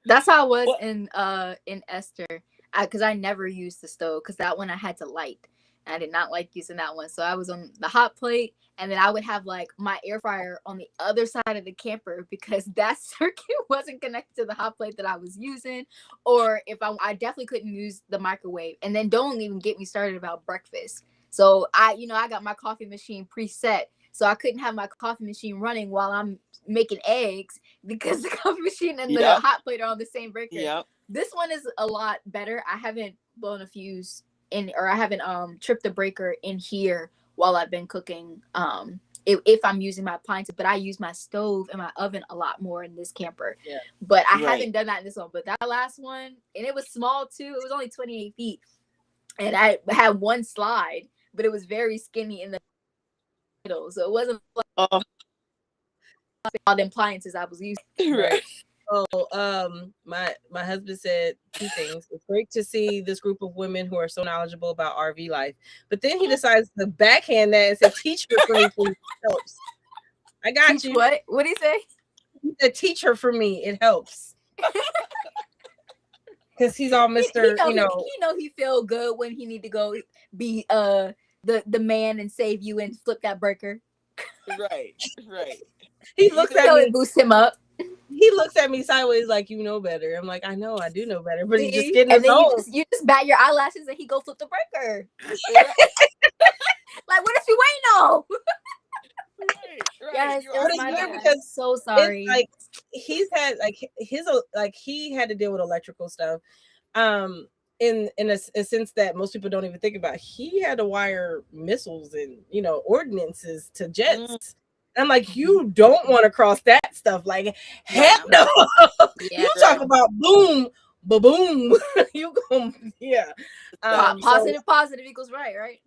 That's how I was in Esther, because I never used the stove, because that one I had to light. I did not like using that one, so I was on the hot plate, and then I would have like my air fryer on the other side of the camper because that circuit wasn't connected to the hot plate that I was using. Or if I definitely couldn't use the microwave. And then don't even get me started about breakfast. So I got my coffee machine preset, so I couldn't have my coffee machine running while I'm making eggs because the coffee machine and the hot plate are on the same breaker. This one is a lot better. I haven't blown a fuse I haven't tripped the breaker in here while I've been cooking. If I'm using my appliances, but I use my stove and my oven a lot more in this camper. But I haven't done that in this one. But that last one, and it was small too. It was only 28 feet, and I had one slide, but it was very skinny in the middle, so it wasn't like all the appliances I was using. Right. My husband said two things. It's great to see this group of women who are so knowledgeable about RV life, but then he decides to backhand that and said, "Teach her for me, please. It helps." I got you. What? What did he say? He said, "Teach her for me. It helps." Because he's all Mr. He feel good when he need to go be the man and save you and flip that breaker. Right. He looks at me, it boosts him up. He looks at me sideways like, you know better. I'm like, I know, I do know better, but he's just getting and then you just bat your eyelashes and he go flip the breaker. Like, what is he waiting on? Right. Yes, You're it was my right, bad. because So sorry. like he's had he had to deal with electrical stuff. In a sense that most people don't even think about. He had to wire missiles and ordinances to jets. I'm like, you don't want to cross that stuff. Like, heck no. You talk about boom, ba-boom. You go, Positive equals right?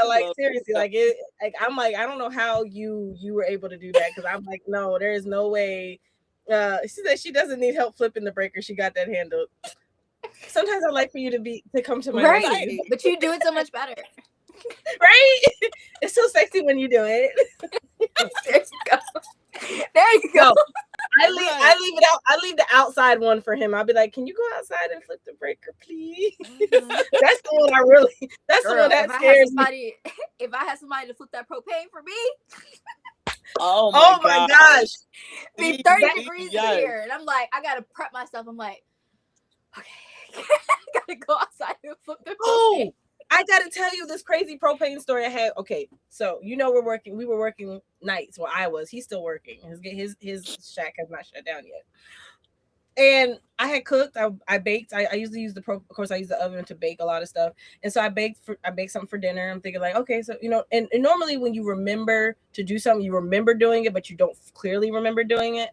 Like seriously, like it. Like I'm like, I don't know how you were able to do that, because I'm like, no, there is no way. She said she doesn't need help flipping the breaker. She got that handled. Sometimes I like for you to come to my right, but you do it so much better. Right? It's so sexy when you do it. There you go. I leave it out. I leave the outside one for him. I'll be like, can you go outside and flip the breaker, please? That's the one I really. That's the one that scares me. If I had somebody to flip that propane for me. Oh my gosh. Be 30 degrees here, and I'm like, I gotta prep myself. I'm like, okay. I gotta go outside and flip the propane. I gotta tell you this crazy propane story I had. Okay, so we were working nights. Well, I was. He's still working. His shack has not shut down yet. And I had cooked. I baked. I usually use of course I use the oven to bake a lot of stuff. And so I baked something for dinner. I'm thinking like, okay, so and normally when you remember to do something, you remember doing it, but you don't clearly remember doing it.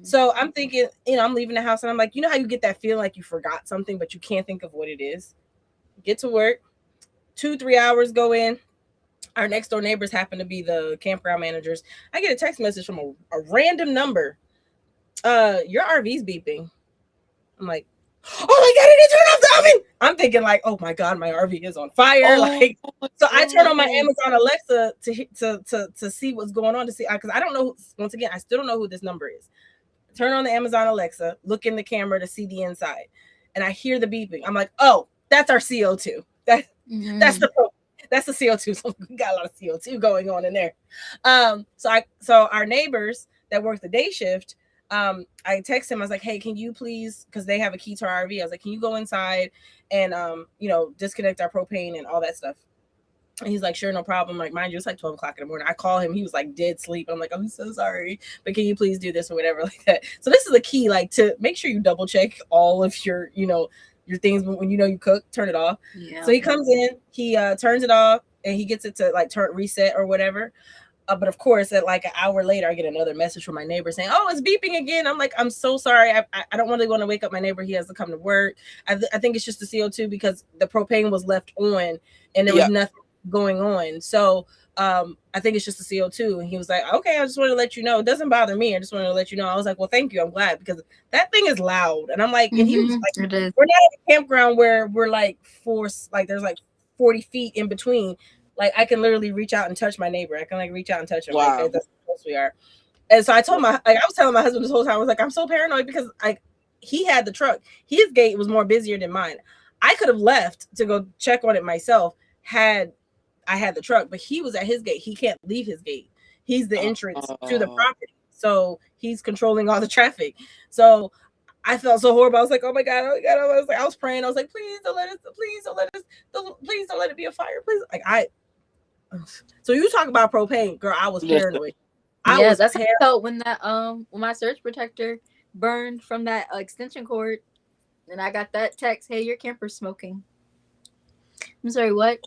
So I'm thinking, I'm leaving the house and I'm like, how you get that feeling like you forgot something, but you can't think of what it is. Get to work. 2-3 hours go in. Our next door neighbors happen to be the campground managers. I get a text message from a random number. Your RV's beeping. I'm like, oh my God, I didn't turn off the oven. I'm thinking like, oh my God, my RV is on fire. Like, so I turn on my Amazon Alexa to see what's going on, to see, because I don't know, once again, I still don't know who this number is. Turn on the Amazon Alexa, look in the camera to see the inside, and I hear the beeping. I'm like, oh, that's our CO2. That's the CO2. So we got a lot of CO2 going on in there. So our neighbors that work the day shift, I text him. I was like, hey, can you please, because they have a key to our RV. I was like, can you go inside and disconnect our propane and all that stuff? And he's like, sure, no problem. Like, mind you, it's like 12 o'clock in the morning. I call him. He was like dead sleep. I'm like, I'm so sorry, but can you please do this or whatever like that? So this is the key, like, to make sure you double check all of your, your things when you cook, turn it off. Yeah. So he comes in, he turns it off, and he gets it to like reset or whatever. But of course, at like an hour later, I get another message from my neighbor saying, oh, it's beeping again. I'm like, I'm so sorry. I don't really want to wake up my neighbor. He has to come to work. I think it's just the CO2 because the propane was left on and there was nothing going on. So I think it's just the CO2. And he was like, okay, I just want to let you know. It doesn't bother me. I just wanted to let you know. I was like, well, thank you. I'm glad, because that thing is loud. And I'm like, and he was like, we're not at a campground where we're like forced, like there's like 40 feet in between. Like I can literally reach out and touch my neighbor. I can like reach out and touch him. Wow. Like that's how close we are. And so I told I was telling my husband this whole time, I was like, I'm so paranoid because he had the truck. His gate was more busier than mine. I could have left to go check on it myself had I had the truck, but he was at his gate. He can't leave his gate. He's the entrance to the property. So he's controlling all the traffic. So I felt so horrible. I was like, oh my God. I was praying. I was like, please don't let it be a fire. Please. So you talk about propane, girl. I was paranoid. That's how I felt when when my surge protector burned from that extension cord, and I got that text, hey, your camper's smoking. I'm sorry, what?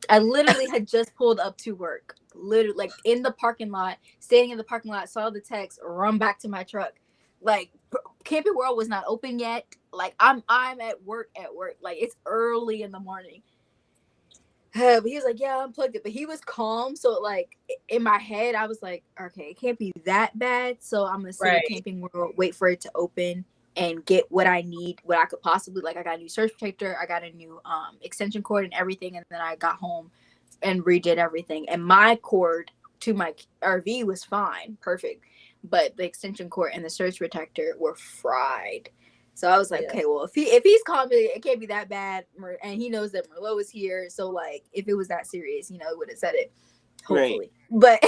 I literally had just pulled up to work, literally like in the parking lot, standing in the parking lot, saw the text, run back to my truck. Like Camping World was not open yet. Like I'm at work, like it's early in the morning. But he was like, yeah, I unplugged it. But he was calm. So like in my head, I was like, okay, it can't be that bad. So I'm going to sit at Camping World, wait for it to open and get what I need, what I could possibly, like I got a new surge protector. I got a new extension cord and everything. And then I got home and redid everything. And my cord to my RV was fine. Perfect. But the extension cord and the surge protector were fried. So I was like, okay, well, if he's confident, it can't be that bad. And he knows that Merlot is here. So, like, if it was that serious, he would have said it. Hopefully. Right.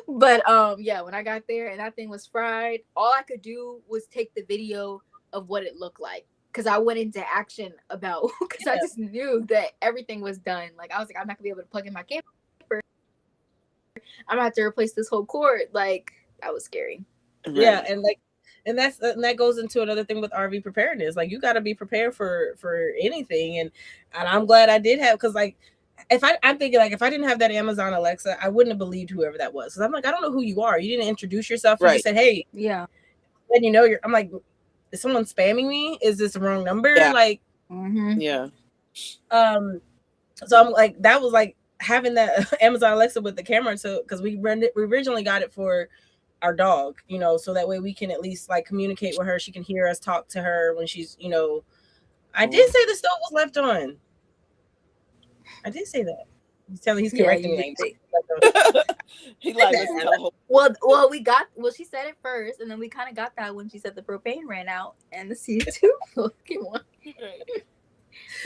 But when I got there and that thing was fried, all I could do was take the video of what it looked like. Because I went into action because I just knew that everything was done. Like, I was like, I'm not going to be able to plug in my camper. I'm going to have to replace this whole cord. Like, that was scary. Right. Yeah, and that goes into another thing with RV preparedness. Like you got to be prepared for anything, and I'm glad I did have, because like I'm thinking like if I didn't have that Amazon Alexa, I wouldn't have believed whoever that was. Because I'm like, I don't know who you are. You didn't introduce yourself. You just said, hey, then I'm like, is someone spamming me? Is this the wrong number? Yeah. Like, so I'm like, that was like having that Amazon Alexa with the camera. So because we originally got it for our dog, so that way we can at least like communicate with her. She can hear us talk to her when she's, I did say the stove was left on. I did say that. He's correcting me. He like, well, she said it first, and then we kind of got that when she said the propane ran out and the CO2 came on.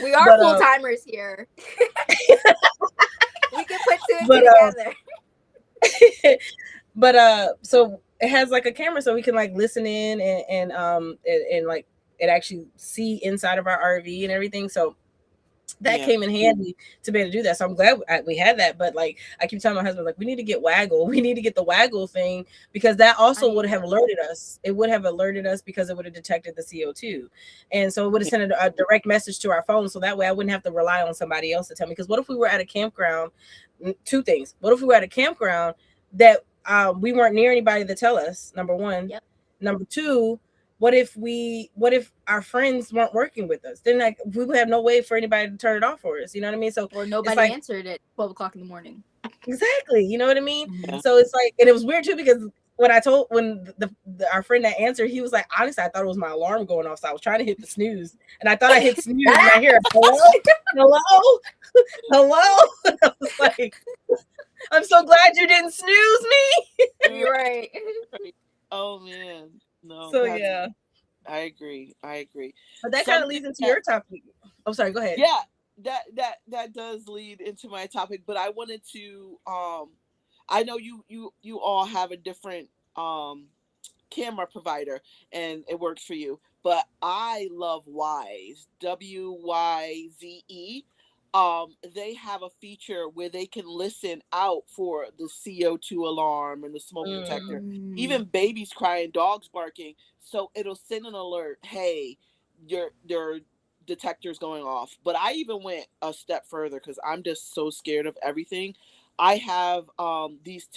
We are full timers here. We can put two and two together. But so it has like a camera, so we can like listen in and like it actually see inside of our RV and everything. So that came in handy to be able to do that. So I'm glad we had that. But like I keep telling my husband, like we need to get Waggle. We need to get the Waggle thing, because that also would have alerted us. It would have alerted us because it would have detected the CO2, and so it would have sent a direct message to our phone. So that way I wouldn't have to rely on somebody else to tell me. Because what if we were at a campground? Two things. What if we were at a campground that we weren't near anybody to tell us, number one. Number two, what if our friends weren't working with us? Then like we would have no way for anybody to turn it off for us. You know what I mean? So or nobody answered at 12 o'clock in the morning. Exactly. You know what I mean? So it's like, and it was weird too, because when I told when our friend that answered, he was like, honestly, I thought it was my alarm going off, so I was trying to hit the snooze, and I thought I hit snooze, and I hear hello, hello. I was like, I'm so glad you didn't snooze me. You're right. Oh man, no. So yeah, I agree. but that kind of leads into your topic. Oh, sorry. Go ahead. Yeah, that does lead into my topic, but I wanted to I know you all have a different camera provider and it works for you, but I love Wise, WYZE. They have a feature where they can listen out for the CO2 alarm and the smoke detector, even babies crying, dogs barking. So it'll send an alert, hey, your detector's going off. But I even went a step further because I'm just so scared of everything. I have these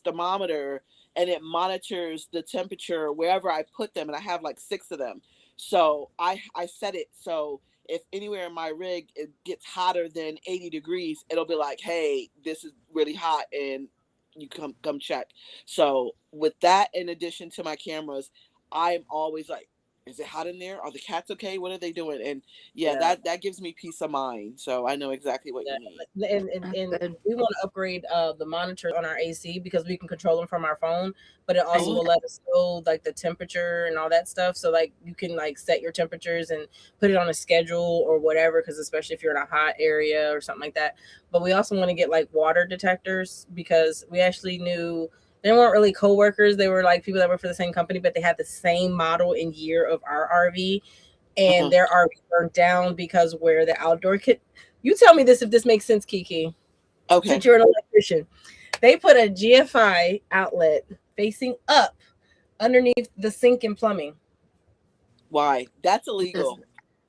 thermometer, and it monitors the temperature wherever I put them, and I have like 6 of them. So I set it so if anywhere in my rig it gets hotter than 80 degrees, it'll be like, hey, this is really hot, and you come check. So with that, in addition to my cameras, I'm always like, is it hot in there? Are the cats okay? What are they doing? And yeah. that gives me peace of mind. So I know exactly what you need. And we want to upgrade the monitors on our AC because we can control them from our phone, but it also will let us know like the temperature and all that stuff. So like you can like set your temperatures and put it on a schedule or whatever, because especially if you're in a hot area or something like that. But we also want to get like water detectors because we actually knew they weren't really co-workers. They were like people that work for the same company, but they had the same model and year of our RV, and their RV burned down because where the outdoor kit. You tell me this if this makes sense, Kiki. Okay. Since you're an electrician, they put a GFI outlet facing up underneath the sink and plumbing. Why? That's illegal.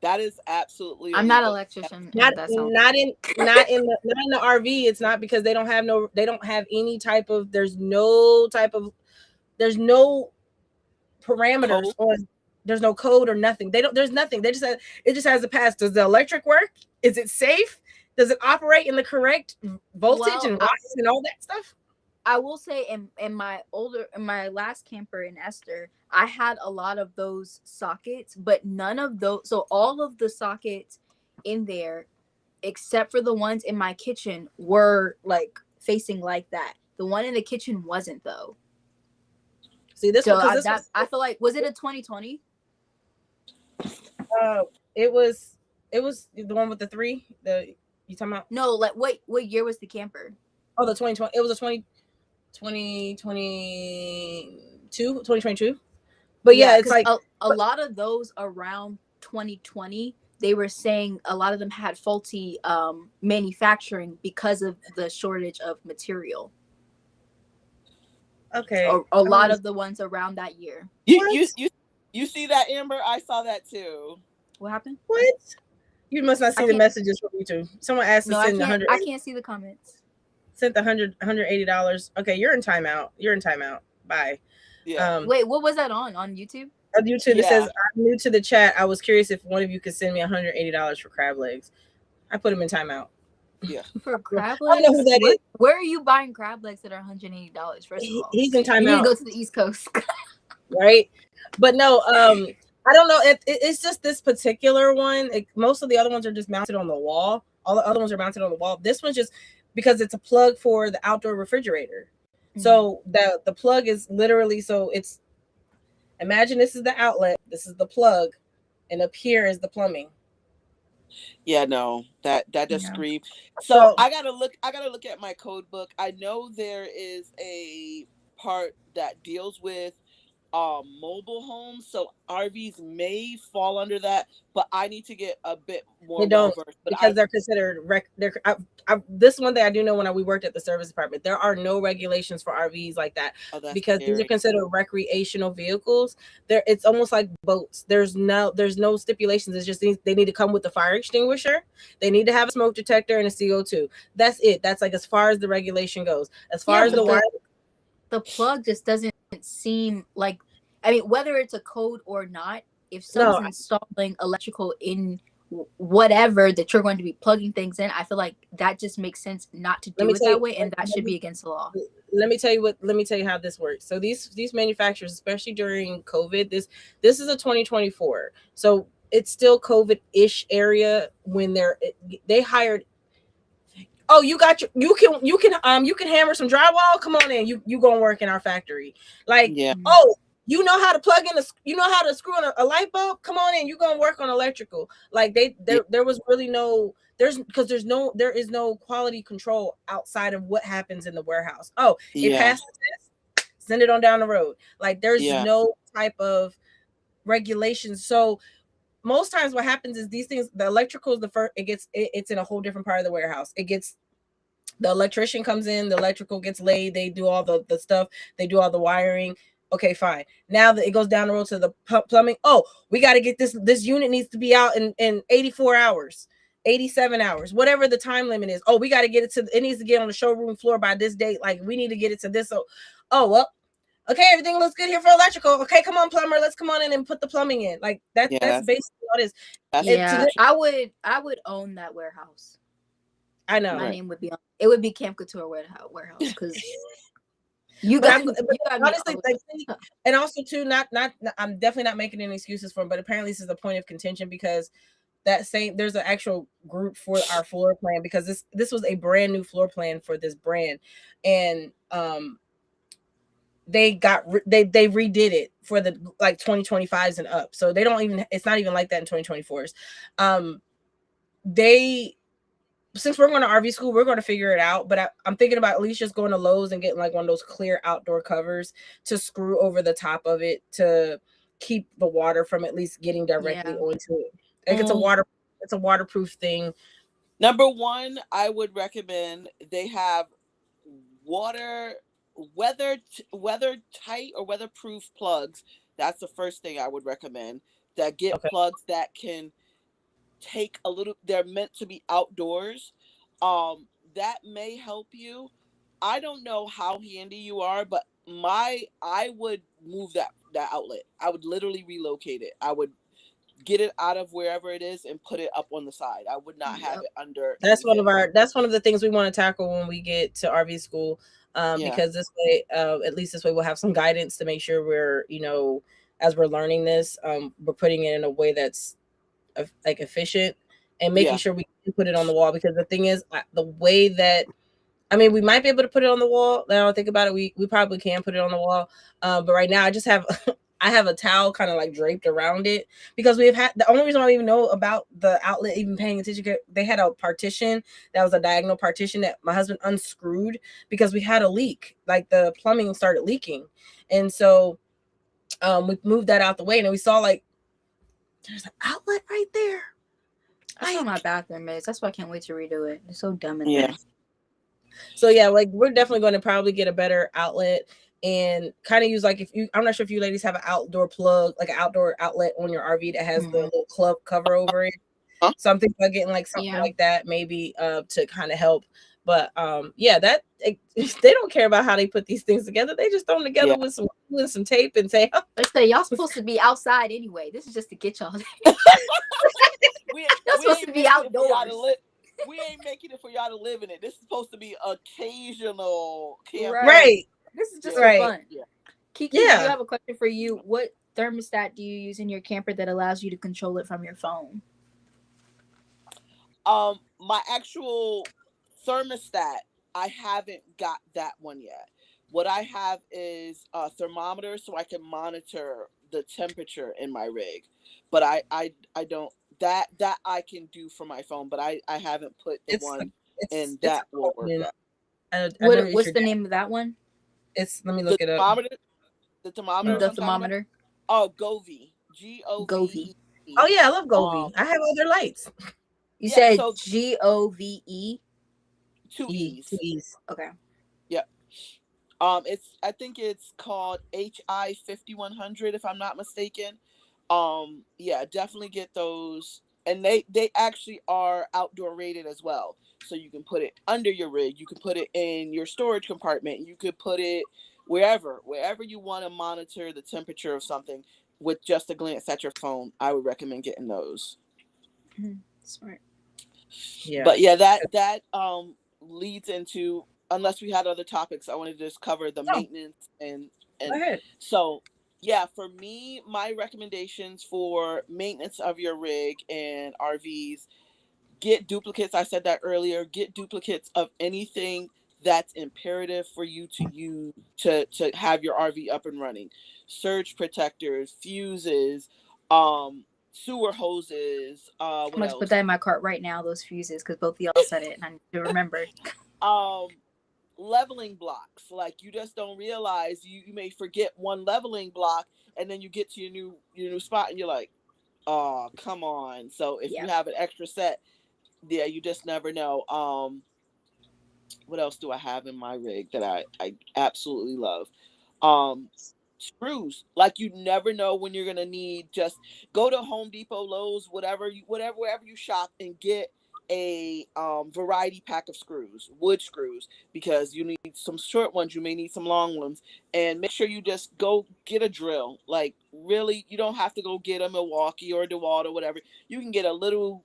That is absolutely illegal. I'm not an electrician. Not in the RV. It's not because they don't have any type of there's no parameters on, there's no code or nothing. There's nothing. It just has a pass. Does the electric work? Is it safe? Does it operate in the correct voltage and watts and all that stuff? I will say in my last camper in Esther, I had a lot of those sockets, but none of those, so all of the sockets in there, except for the ones in my kitchen, were like facing like that. The one in the kitchen wasn't though. See this so one, I feel like, was it a 2020? It was the one with the 3. You talking about? No, like what year was the camper? Oh, the 2020. It was a 2022. But yeah, it's like a lot of those around 2020, they were saying a lot of them had faulty manufacturing because of the shortage of material. Okay. A lot of the ones around that year. You see that, Amber? I saw that too. What happened? What? You must not see the messages from YouTube. Someone asked to send $100. I can't see the comments. Sent the $180. Okay, you're in timeout. Bye. Yeah. Wait, what was that on YouTube? On YouTube, it says, I'm new to the chat. I was curious if one of you could send me $180 for crab legs. I put him in timeout. Yeah. For crab legs? I don't know who that is. Where are you buying crab legs that are $180? First of all, he's in timeout. You need to go to the East Coast. Right? But no, I don't know. It's just this particular one. Most of the other ones are just mounted on the wall. All the other ones are mounted on the wall. This one's just because it's a plug for the outdoor refrigerator. Mm-hmm. So the plug is literally, so it's, imagine this is the outlet, this is the plug, and up here is the plumbing. Yeah, no, that just screams. So I gotta look at my code book. I know there is a part that deals with mobile homes, so RVs may fall under that, but I need to get a bit more. They don't, because they're considered this one thing I do know when we worked at the service department, there are no regulations for RVs like that, because these are considered recreational vehicles. It's almost like boats. There's no stipulations. It's just they need to come with a fire extinguisher. They need to have a smoke detector and a CO2. That's it. That's like as far as the regulation goes. As far as the plug just doesn't seem like, I mean, whether it's a code or not, if someone's installing electrical in whatever that you're going to be plugging things in, I feel like that just makes sense not to do it that way, and that should be against the law. let me tell you how this works. So these manufacturers, especially during COVID, this is a 2024. So it's still COVID-ish area when they hired. Oh, you got your you can hammer some drywall. Come on in. You gonna work in our factory. Like, Yeah. oh, you know how to plug in you know how to screw in a light bulb. Come on in. You gonna work on electrical. Like Yeah. there was really no there is no quality control outside of what happens in the warehouse. Oh, it Yeah. passed the test. Send it on down the road. Like there's Yeah. no type of regulations. So most times what happens is these things, the electrical is the first, it's in a whole different part of the warehouse. The electrician comes in, the electrical gets laid, they do all the stuff, they do all the wiring. Okay, fine. Now that it goes down the road to the plumbing. Oh, we got to get this unit needs to be out in 84 hours, 87 hours, whatever the time limit is. Oh, we got to get it needs to get on the showroom floor by this date. Like we need to get it to this. So, oh, well, okay, everything looks good here for electrical. Okay, come on, plumber, let's come on in and put the plumbing in. Like Yeah. that's basically what it is. That's Yeah, I would own that warehouse. I know. My name would be on. It would be Camp Couture warehouse because you But got me honestly, like, and also too, not I'm definitely not making any excuses for him, but apparently this is a point of contention because there's an actual group for our floor plan because this was a brand new floor plan for this brand, and they redid it for the like 2025s and up, so it's not even like that in 2024s. They Since we're going to RV school, we're going to figure it out. But I'm thinking about at least just going to Lowe's and getting like one of those clear outdoor covers to screw over the top of it to keep the water from at least getting directly onto it. Like it's a waterproof thing. Number one, I would recommend they have weather tight or weatherproof plugs. That's the first thing I would recommend. That get plugs that can take a little. They're meant to be outdoors. That may help you. I don't know how handy you are, but I would move that outlet. I would literally relocate it. I would get it out of wherever it is and put it up on the side. I would not have it under. That's one of the things we want to tackle when we get to RV school. Because this way, at least this way, we'll have some guidance to make sure we're, as we're learning this, we're putting it in a way that's like efficient and making sure we can put it on the wall. Because the thing is, the way that, I mean, we might be able to put it on the wall. Now I think about it, we probably can put it on the wall. But right now, I just have I have a towel kind of like draped around it because we've had the only reason I even know about the outlet, even paying attention, they had a partition that was a diagonal partition that my husband unscrewed because we had a leak. Like the plumbing started leaking, and so we moved that out the way, and then we saw like there's an outlet right there. That's what my bathroom is. That's why I can't wait to redo it. It's so dumb in Yeah. there. So yeah, like we're definitely going to probably get a better outlet and kind of use like I'm not sure if you ladies have an outdoor plug, like an outdoor outlet on your RV that has the little club cover over it. So I'm thinking about getting like something like that maybe to kind of help. But yeah, they don't care about how they put these things together. They just throw them together with some tape and say, let's say y'all supposed to be outside anyway. This is just to get y'all. Y'all supposed to be outdoors. We ain't making it for y'all to live in it. This is supposed to be occasional camping. Right. This is just for fun. Yeah. Kiki, do you have a question for you? What thermostat do you use in your camper that allows you to control it from your phone? My actual thermostat, I haven't got that one yet. What I have is a thermometer so I can monitor the temperature in my rig. But I don't that I can do for my phone, but I haven't put the one in that will work out. What's the name of that one? Let me look it up. The thermometer. The thermometer. Oh, Govee. Govee. Oh yeah, I love Govee. I have other lights. You said Gove? 2 E's. Okay. Yep. I think it's called HI 5100 if I'm not mistaken. Yeah, definitely get those. And they actually are outdoor rated as well. So you can put it under your rig, you can put it in your storage compartment, you could put it wherever you want to monitor the temperature of something with just a glance at your phone. I would recommend getting those. Smart. Yeah. But yeah, that leads into unless we had other topics, I wanted to just cover the No, maintenance go and ahead. so yeah, for me, my recommendations for maintenance of your rig and RVs: get duplicates. I said that earlier. Get duplicates of anything that's imperative for you to use to have your RV up and running. Surge protectors, fuses, sewer hoses. I'm What going to put else? that in my cart right now, those fuses, because both of y'all said it and I need to remember. Um, leveling blocks. Like, you just don't realize you may forget one leveling block, and then you get to your new spot, and you're like, oh, come on. So if you Yeah. have an extra set, yeah, you just never know. What else do I have in my rig that I absolutely love? Um, screws. Like, you never know when you're gonna need. Just go to Home Depot, Lowe's, wherever you shop, and get a variety pack of screws, wood screws, because you need some short ones, you may need some long ones, and make sure you just go get a drill. Like, really, you don't have to go get a Milwaukee or a DeWalt or whatever. You can get a little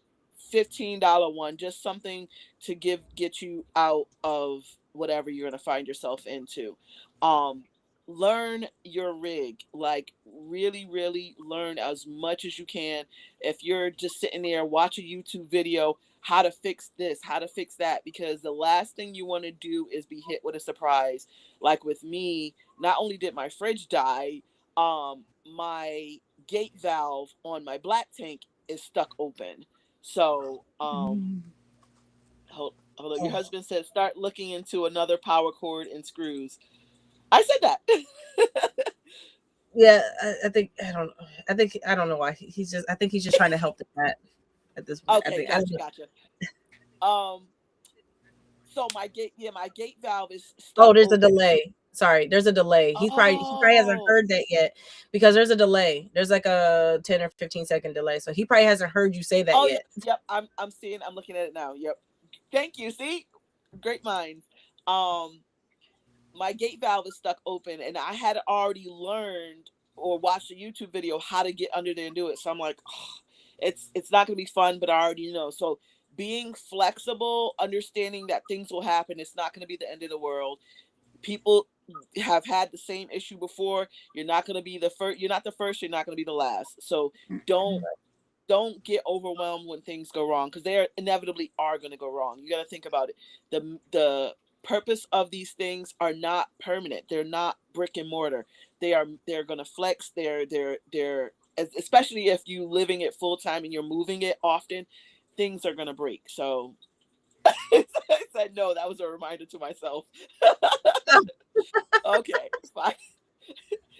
$15 one, just something to get you out of whatever you're going to find yourself into. um Learn your rig. Like, really, really learn as much as you can. If you're just sitting there watching a YouTube video, how to fix this, how to fix that, because the last thing you want to do is be hit with a surprise. Like with me, not only did my fridge die, my gate valve on my black tank is stuck open. So, hold on. Your husband said start looking into another power cord and screws. I said that. Yeah, I think I don't. I don't know why he's just. I think he's just trying to help the cat at this point. I Okay, think I don't gotcha, know. gotcha. Um, so my gate valve is Oh, stuck there's a open. delay. Sorry, there's a delay. He probably hasn't Oh, heard that yet because there's a delay. There's like a 10 or 15 second delay, so he probably hasn't heard you say that oh, yep, yet. yep. I'm looking at it now. Yep. Thank you. See, great minds. Um, my gate valve is stuck open, and I had already learned or watched a YouTube video how to get under there and do it. So I'm like, oh, it's not gonna be fun, but I already know. So being flexible, understanding that things will happen, it's not gonna be the end of the world. People have had the same issue before. You're not gonna be the first. You're not the first. You're not gonna be the last. So don't don't get overwhelmed when things go wrong, because they inevitably are going to go wrong. You got to think about it. The purpose of these things are not permanent. They're not brick and mortar. They're going to flex. They're especially if you living it full time and you're moving it often, things are going to break. So I said no. That was a reminder to myself. Okay, fine.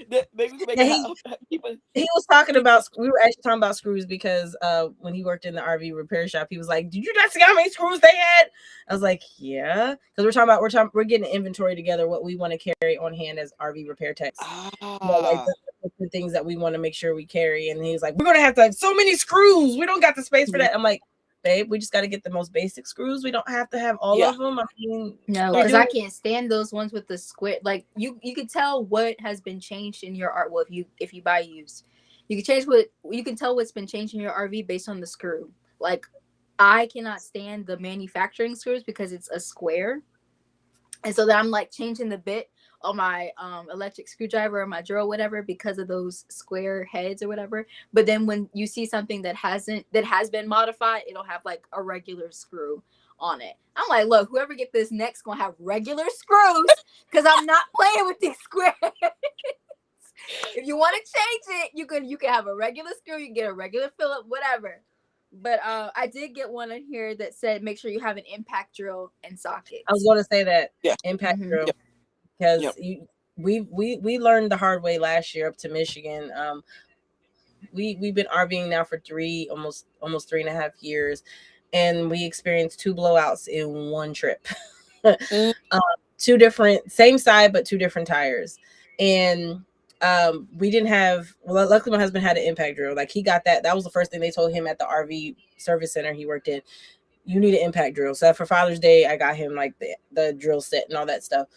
Maybe we can make Yeah, a keep it. he was talking about. We were actually talking about screws because when he worked in the RV repair shop, he was like, "Did you not see how many screws they had?" I was like, "Yeah," because we're getting an inventory together what we want to carry on hand as RV repair techs. Like Ah, the things that we want to make sure we carry. And he was like, "We're gonna have to have so many screws. We don't got the space for that." I'm like, "Babe, we just got to get the most basic screws. We don't have to have all yeah. of them. I mean, No, you're because Right. I doing can't stand those ones with the squid. Like you could tell what has been changed in your art. Well, if you buy used, you can tell what's been changed in your RV based on the screw. Like I cannot stand the manufacturing screws because it's a square, and so that I'm like changing the bit on my electric screwdriver or my drill, whatever, because of those square heads or whatever. But then when you see something that has been modified, it'll have like a regular screw on it. I'm like, look, whoever get this next gonna have regular screws because I'm not playing with these squares. If you want to change it, you can have a regular screw, you can get a regular Phillips, whatever. But I did get one in here that said make sure you have an impact drill and I was sockets. going to say that Yeah. impact Mm-hmm. drill Yep. because Yep. we learned the hard way last year up to Michigan. We've been RVing now for almost 3.5 years, and we experienced two blowouts in one trip. Mm. Two different, same side but two different tires, and we didn't have. Well, luckily my husband had an impact drill. Like he got that. That was the first thing they told him at the RV service center he worked in. You need an impact drill. So for Father's Day, I got him like the drill set and all that stuff.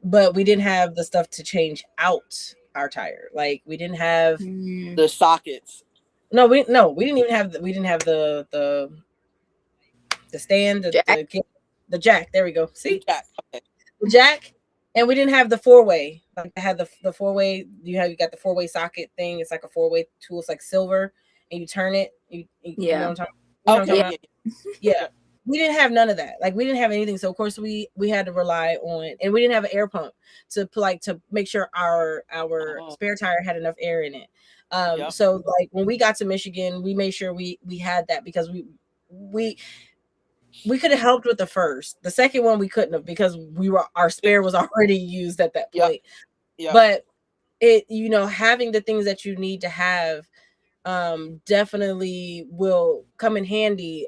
But we didn't have the stuff to change out our tire. Like we didn't have The sockets. we didn't even have we didn't have the stand Jack. the jack. There we go. The See, jack. Okay. the jack, and we didn't have the 4-way. Like I had the 4-way. You got the 4-way socket thing. It's like a 4-way tool. It's like silver, and you turn it. You know what I'm talking. You know what I'm Okay. talking about? Yeah. Yeah. We didn't have none of that. Like we didn't have anything. So of course we had to rely on, and we didn't have an air pump to make sure our Oh. spare tire had enough air in it. Yep. So like when we got to Michigan, we made sure we had that because we could have helped with the first. The second one we couldn't have because our spare was already used at that point. Yep. But it, having the things that you need to have definitely will come in handy.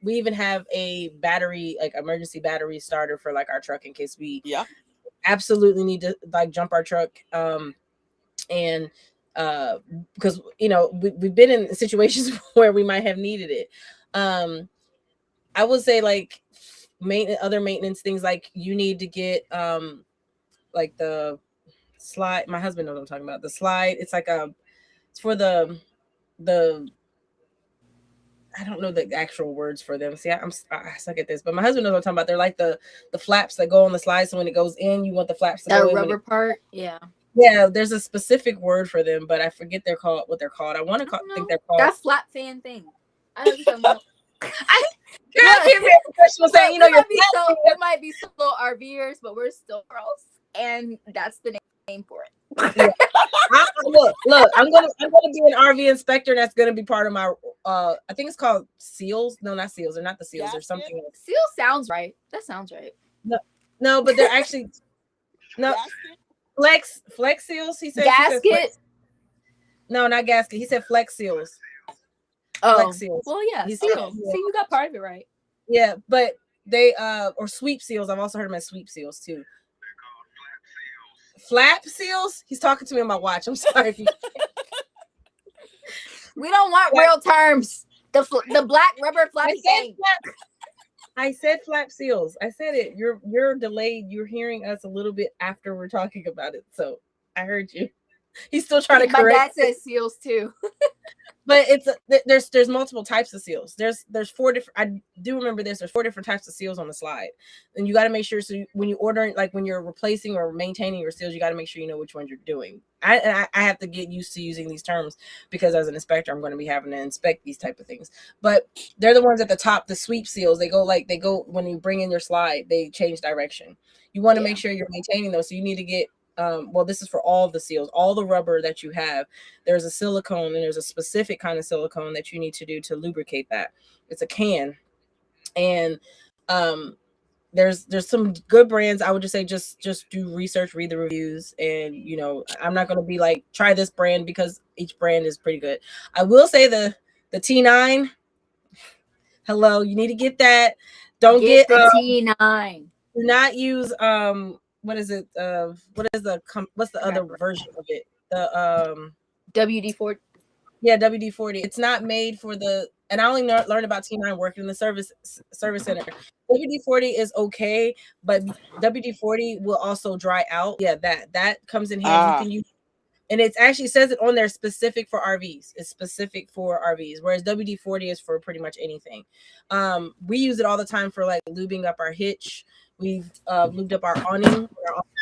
We even have a battery, like emergency battery starter for like our truck in case we absolutely need to like jump our truck. And because we've been in situations where we might have needed it. I would say like other maintenance things, like you need to get like the slide. My husband knows what I'm talking about. The slide. It's like it's for the I don't know the actual words for them. See, I suck at this, but my husband knows what I'm talking about. They're like the flaps that go on the slide. So when it goes in, you want the flaps to go in. Rubber part, yeah. Yeah, there's a specific word for them, but I forget what they're called. I want to think they're called that flat fan thing. I know what you're talking about. I can't be a professional saying, there might be some little RVers, but we're still girls, and that's the name for it. Yeah. Look, I'm gonna be an RV inspector. That's gonna be part of my I think it's called seals. No, not seals. They're not the seals. There's something else. Seal sounds right. That sounds right. No, but they're actually no flex seals. He said gasket. No, not gasket. He said flex seals. Oh, flex seals. Well, yeah, seal. See, you got part of it right. Yeah, but they or sweep seals. I've also heard them as sweep seals too. Flap seals? He's talking to me on my watch. I'm sorry. We don't want real terms. The black rubber flappy thing. I said flap seals. I said it. You're delayed. You're hearing us a little bit after we're talking about it. So I heard you. He's still trying to correct. My dad says seals too. But there's multiple types of seals. There's 4 different. I do remember this. There's 4 different types of seals on the slide, and you got to make sure. So when you order, like when you're replacing or maintaining your seals, you got to make sure you know which ones you're doing. I have to get used to using these terms because as an inspector, I'm going to be having to inspect these type of things. But they're the ones at the top, the sweep seals. They go when you bring in your slide, they change direction. You want to make sure you're maintaining those. So you need to get. Well, this is for all the seals, all the rubber that you have. There's a silicone, and there's a specific kind of silicone that you need to do to lubricate that. It's a can, and there's some good brands. I would just say just do research, read the reviews, and I'm not going to be like try this brand because each brand is pretty good. I will say the T9. Hello, you need to get that. Don't get the T9. Do not use what is it? What's the other version of it? The WD-40. Yeah, WD-40. It's not made for the. And I only learned about T9 working in the service center. WD-40 is okay, but WD-40 will also dry out. Yeah, that comes in handy. You can use. And it actually says it on there specific for RVs. It's specific for RVs, whereas WD-40 is for pretty much anything. We use it all the time for like lubing up our hitch. We've lubed up our awning.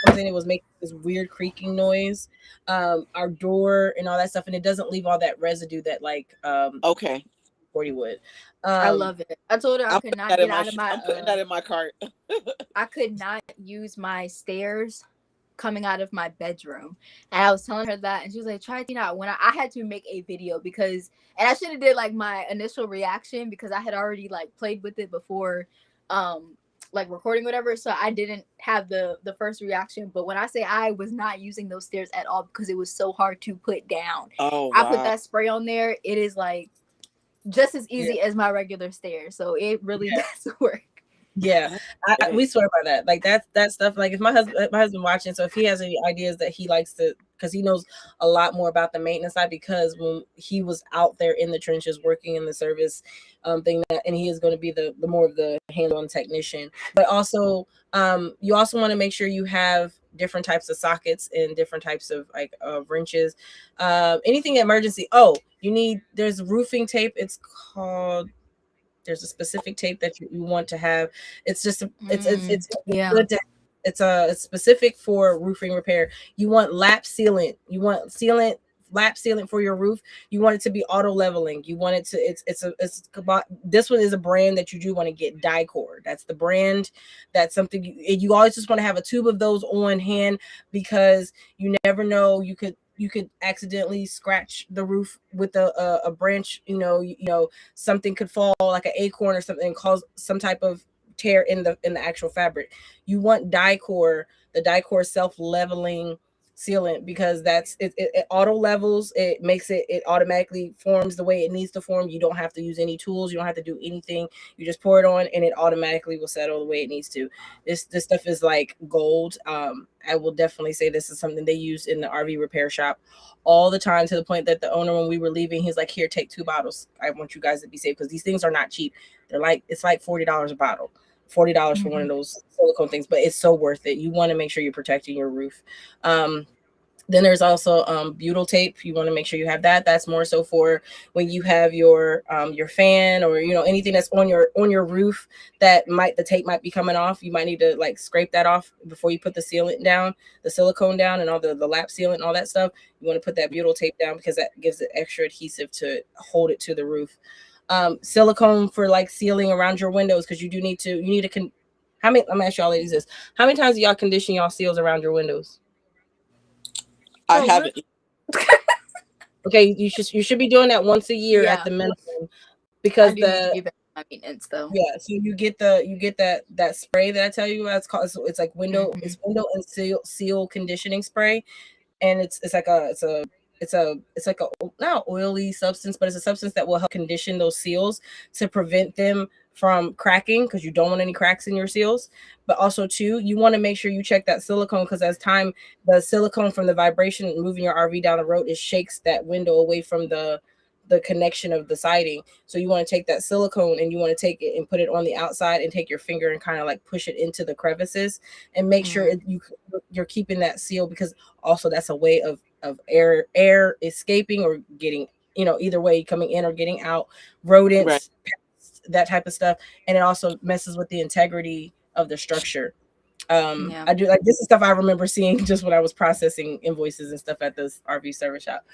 It was making this weird creaking noise. Our door and all that stuff, and it doesn't leave all that residue that like 40 would. I love it. I told her I could not get out of my. I'm putting that in my cart. I could not use my stairs coming out of my bedroom, and I was telling her that, and she was like, try it out. When I had to make a video because, and I should have did like my initial reaction because I had already like played with it before like recording whatever, so I didn't have the first reaction. But when I say I was not using those stairs at all because it was so hard to put down. I put that spray on there, it is like just as easy as my regular stairs, so it really does work. Yeah, we swear by that. Like that stuff. Like if my husband watching, so if he has any ideas that he likes to, because he knows a lot more about the maintenance side, because when he was out there in the trenches working in the service thing, and he is going to be the more of the hands-on technician. But also, you also want to make sure you have different types of sockets and different types of like wrenches. Anything emergency. There's roofing tape. It's called. There's a specific tape that you want to have. It's just it's Yeah. good to, it's specific for roofing repair. You want lap sealant. You want sealant, lap sealant for your roof. You want it to be auto leveling. You want it to, this one is a brand that you do want to get, Dicor. That's the brand. That's something you always just want to have a tube of those on hand, because you never know, you could accidentally scratch the roof with a branch, something could fall like an acorn or something and cause some type of tear in the actual fabric. You want Dicor, the Dicor self leveling sealant, because it auto levels, it makes it automatically forms the way it needs to form. You don't have to use any tools, you don't have to do anything. You just pour it on and it automatically will settle the way it needs to. This stuff is like gold. I will definitely say this is something they use in the RV repair shop all the time, to the point that the owner, when we were leaving, he's like, here, take 2 bottles. I want you guys to be safe, because these things are not cheap. It's like $40 a bottle. $40 for one of those silicone things, but it's so worth it. You want to make sure you're protecting your roof. Then there's also butyl tape. You want to make sure you have that. That's more so for when you have your fan, or anything that's on your roof that the tape might be coming off. You might need to like scrape that off before you put the sealant down, the silicone down, and all the lap sealant and all that stuff. You want to put that butyl tape down, because that gives it extra adhesive to hold it to the roof. Silicone for like sealing around your windows, because you need to how many, let me ask y'all ladies this, how many times do y'all condition y'all seals around your windows? I haven't. Okay, you should be doing that once a year at the minimum, because I do need to do that my maintenance though. Yeah, so you get that spray that I tell you about. It's called, it's like window it's window and seal conditioning spray, and it's like a not oily substance, but it's a substance that will help condition those seals to prevent them from cracking, because you don't want any cracks in your seals. But also too, you want to make sure you check that silicone, because as time, the silicone from the vibration moving your RV down the road, it shakes that window away from the connection of the siding. So you want to take that silicone and you want to take it and put it on the outside, and take your finger and kind of like push it into the crevices, and make sure you're keeping that seal, because also that's a way of air escaping or getting, either way, coming in or getting out, rodents, Right. that type of stuff. And it also messes with the integrity of the structure. I do, like, this is stuff I remember seeing just when I was processing invoices and stuff at this RV service shop.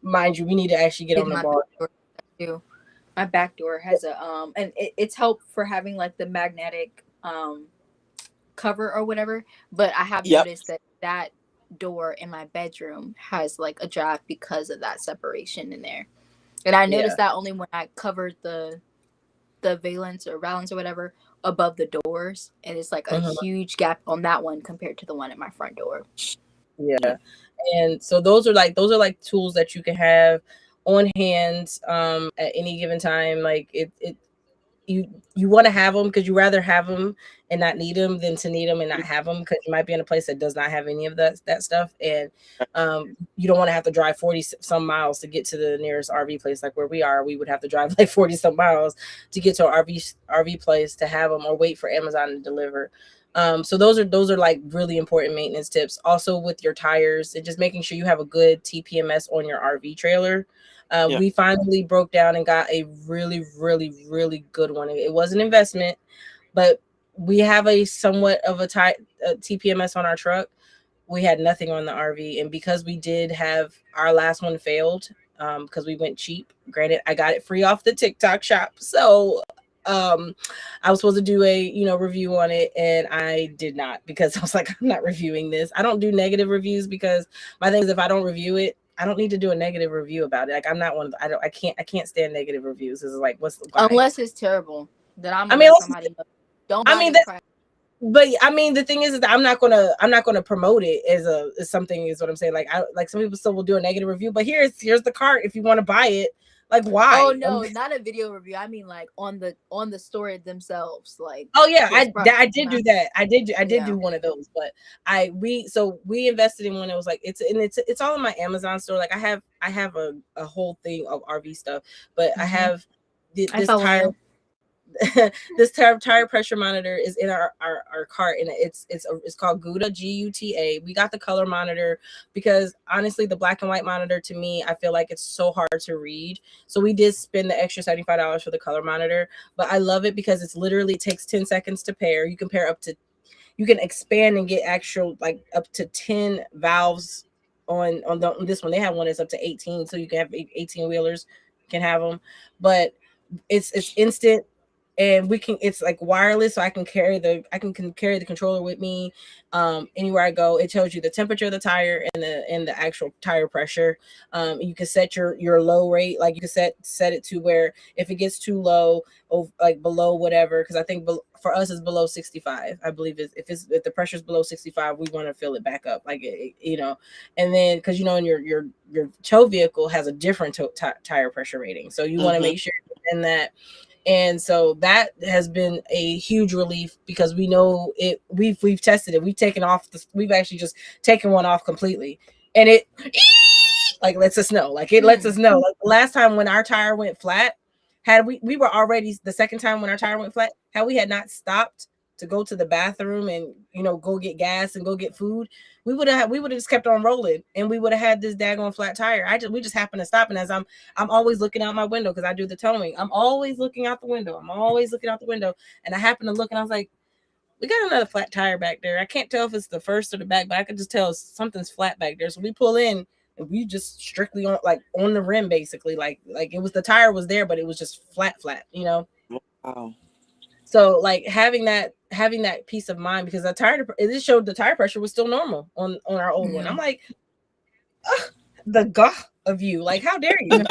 Mind you, we need to actually get on the ball. My back door has a and it's helped for having like the magnetic cover or whatever, but I have noticed that door in my bedroom has like a draft because of that separation in there. And I noticed that only when I covered the valance or whatever above the doors, and it's like a huge gap on that one compared to the one at my front door. Yeah. And so those are like tools that you can have on hand at any given time. Like you want to have them, because you rather have them and not need them than to need them and not have them, because you might be in a place that does not have any of that stuff, and you don't want to have to drive 40 some miles to get to the nearest RV place. Like where we are, we would have to drive like 40 some miles to get to an RV place to have them, or wait for Amazon to deliver. So those are like really important maintenance tips. Also with your tires, and just making sure you have a good TPMS on your RV trailer. We finally broke down and got a really, really, really good one. It was an investment, but we have a somewhat of a TPMS on our truck. We had nothing on the RV, and because we did have our last one failed, because we went cheap. Granted, I got it free off the TikTok shop, so I was supposed to do a review on it, and I did not, because I was like, I'm not reviewing this. I don't do negative reviews, because my thing is, if I don't review it, I don't need to do a negative review about it. Like, I'm not one of the, I can't stand negative reviews. It's like, unless it's terrible, then I'm somebody don't buy this crap. But I mean, the thing is that I'm not gonna promote it as something, is what I'm saying. Like some people still will do a negative review, but here's the cart if you want to buy it. Like, why? Oh no, not a video review. I mean, like on the store themselves. Like, oh yeah, I did do that. I did do one of those, but we invested in one. It was like it's all in my Amazon store. Like I have a whole thing of RV stuff, but I have this tire. this tire pressure monitor is in our cart, and it's called Gouda, Guta. We got the color monitor because honestly, the black and white monitor, to me, I feel like it's so hard to read. So we did spend the extra $75 for the color monitor, but I love it because it's literally, it takes 10 seconds to pair. You can pair up to, you can expand and get actual like up to 10 valves on this one. They have one that's up to 18, so you can have 18 wheelers can have them, but it's instant, and we can, it's like wireless, so I can carry the controller with me anywhere I go. It tells you the temperature of the tire and the actual tire pressure. You can set your low rate, like you can set it to where if it gets too low, or like below whatever, because I think for us it's below 65. I believe if the pressure's below 65, we want to fill it back up, like and then because in your tow vehicle has a different tire pressure rating, so you want to make sure in that. And so that has been a huge relief because we know it. We've tested it. We've taken off we've actually just taken one off completely, and it like lets us know. Like it lets us know. Like the last time when our tire went flat, had we were already, the second time when our tire went flat, had we had not stopped to go to the bathroom and go get gas and go get food, we would have just kept on rolling, and we would have had this daggone flat tire. We just happened to stop, and as I'm always looking out my window because I do the towing. I'm always looking out the window. And I happened to look, and I was like, we got another flat tire back there. I can't tell if it's the first or the back, but I could just tell something's flat back there. So we pull in, and we just strictly on the rim, basically, like it was, the tire was there, but it was just flat. Wow. So like having that peace of mind, because it just showed the tire pressure was still normal on our old one. I'm like, the gah of you, like, how dare you?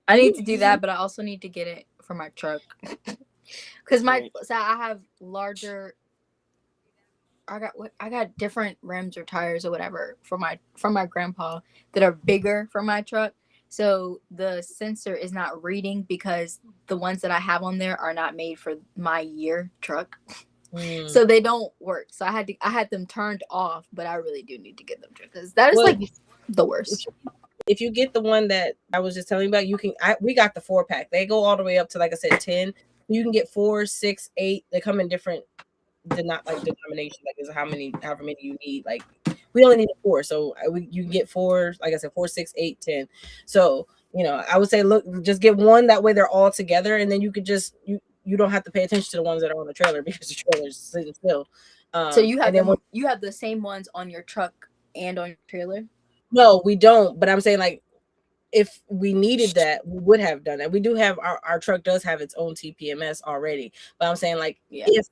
I need to do that, but I also need to get it for my truck because so I have larger. I got different rims or tires or whatever from my grandpa that are bigger for my truck. So the sensor is not reading because the ones that I have on there are not made for my year truck. So they don't work. So I had them turned off, but I really do need to get them because that is like the worst. If you get the one that I was just telling you about, we got the 4-pack. They go all the way up to, like I said, 10. You can get 4, 6, 8. They come in different denomination, like is however many you need. Like we only need 4, so you can get 4, like I said, 4, 6, 8, 10. So I would say, look, just get one, that way they're all together, and then you could just you don't have to pay attention to the ones that are on the trailer because the trailer's sitting still. So you have you have the same ones on your truck and on your trailer? No, we don't, but I'm saying, like, if we needed that, we would have done that. We do have our truck does have its own TPMS already, but I'm saying, like, if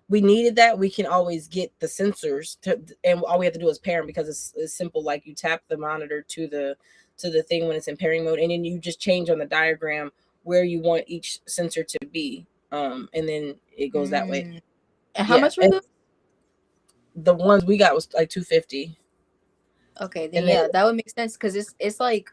we needed that, we can always get the sensors and all we have to do is pair them, because it's simple. Like, you tap the monitor to the thing when it's in pairing mode, and then you just change on the diagram where you want each sensor to be, and then it goes that way. And how much were those? The ones we got was like $250. Okay, then that would make sense, because it's like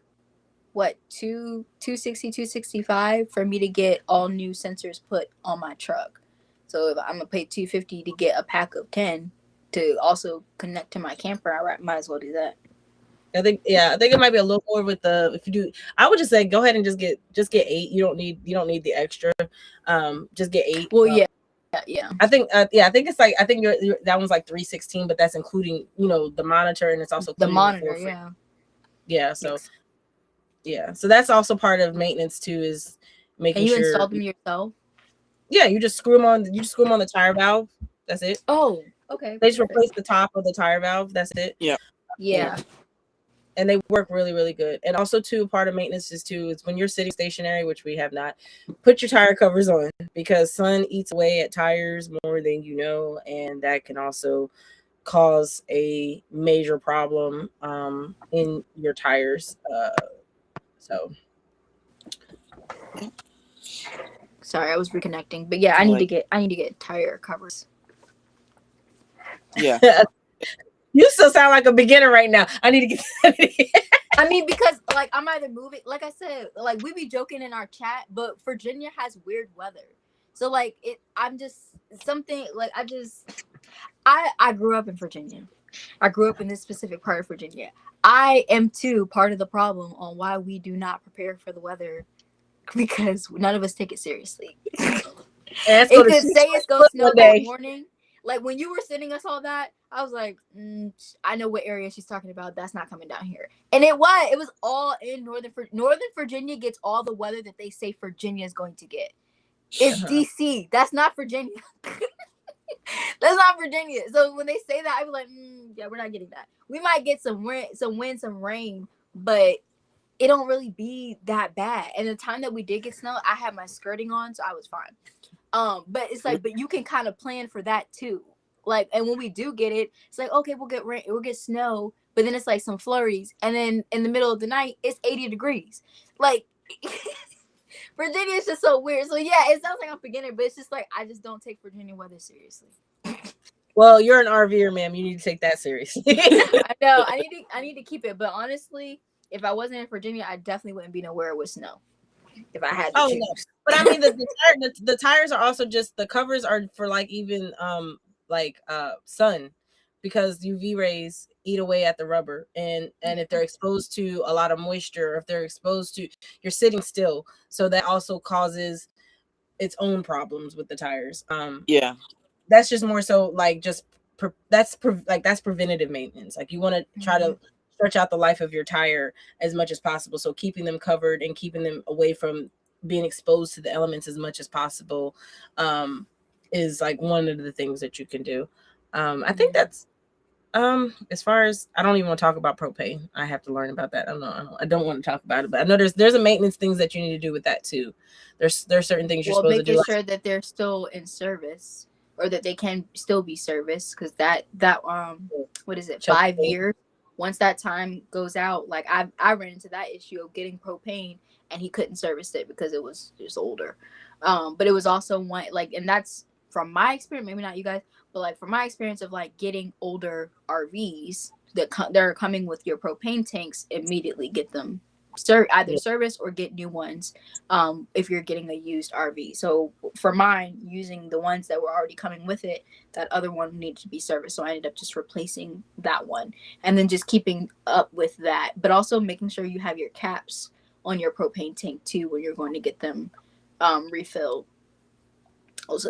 what, $260, $265 for me to get all new sensors put on my truck. So if I'm gonna pay $250 to get a pack of 10 to also connect to my camper, I might as well do that. I think it might be a little more with if you do. I would just say go ahead and just get 8. You don't need the extra. Just get 8. Well, yeah. I think it's like, I think that one's like $316, but that's including the monitor, and it's also the monitor. Yeah. So so that's also part of maintenance too, is making sure. And you installed them yourself? Yeah, you just screw them on. You just screw them on the tire valve. That's it. Oh, okay. They just replace the top of the tire valve. That's it. Yeah. And they work really, really good. And also, too, part of maintenance is when you're sitting stationary, which we have not, put your tire covers on, because sun eats away at tires more than you know, and that can also cause a major problem in your tires. So. Sorry, I was reconnecting, but yeah, I need to get tire covers. Yeah. You still sound like a beginner right now. I need to get. I mean, because like I'm either moving, like I said, like we be joking in our chat, but Virginia has weird weather, so like I'm just something like I grew up in Virginia. I grew up in this specific part of Virginia. I am too part of the problem on why we do not prepare for the weather because none of us take it seriously. And It could say it's gonna snow one that day. morning. Like when you were sending us all that, I was like, I know what area she's talking about. That's not coming down here. And it was all in Northern Virginia gets all the weather that they say Virginia is going to get. It's DC. That's not Virginia. That's not Virginia. So when they say that, I was like, yeah, we're not getting that. We might get some wind, some rain, but it don't really be that bad. And the time that we did get snow, I had my skirting on, so I was fine. But it's like, but you can kind of plan for that too. Like, and when we do get it, it's like, okay, we'll get rain, we'll get snow, but then it's like some flurries, and then in the middle of the night, it's 80 degrees. Like, Virginia is just so weird. So yeah, it sounds like I'm beginner, but it's just like I just don't take Virginia weather seriously. Well, you're an RVer, ma'am. You need to take that seriously. I know. I need to keep it. But honestly, if I wasn't in Virginia, I definitely wouldn't be nowhere with snow. If I had to choose. No. But I mean, the tires are also just, the covers are for like even sun, because UV rays eat away at the rubber, and if they're exposed to a lot of moisture, if they're exposed to, you're sitting still, so that also causes its own problems with the tires. Yeah. That's just more so like just that's preventative maintenance. Like you want to try to stretch out the life of your tire as much as possible. So keeping them covered and keeping them away from being exposed to the elements as much as possible is like one of the things that you can do. I think that's as far as, I don't even want to talk about propane. I have to learn about that. I don't want to talk about it, but I know there's a maintenance things that you need to do with that too. There's certain things you're supposed to do. Making sure that they're still in service, or that they can still be serviced, because that what is it, 5 years, once that time goes out, like I ran into that issue of getting propane and he couldn't service it because it was just older. But it was also one, like, and that's from my experience, maybe not you guys, but like from my experience of like getting older RVs that they're coming with your propane tanks, immediately get them either service or get new ones if you're getting a used RV. So for mine, using the ones that were already coming with it, that other one needed to be serviced, so I ended up just replacing that one, and then just keeping up with that, but also making sure you have your caps on your propane tank too when you're going to get them refilled.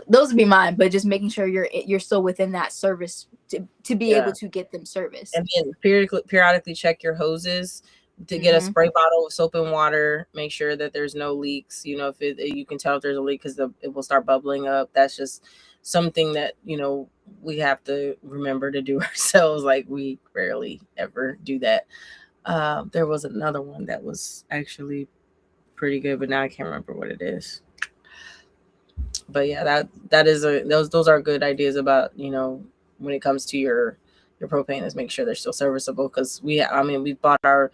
Those would be mine, but just making sure you're still within that service to be able to get them serviced. And then periodically check your hoses to get a spray bottle of soap and water. Make sure that there's no leaks. You know, if you can tell if there's a leak because it will start bubbling up. That's just something that, you know, we have to remember to do ourselves. Like, we rarely ever do that. There was another one that was actually pretty good, but now I can't remember what it is. But yeah, that is those are good ideas about, you know, when it comes to your propane, is make sure they're still serviceable, because we bought our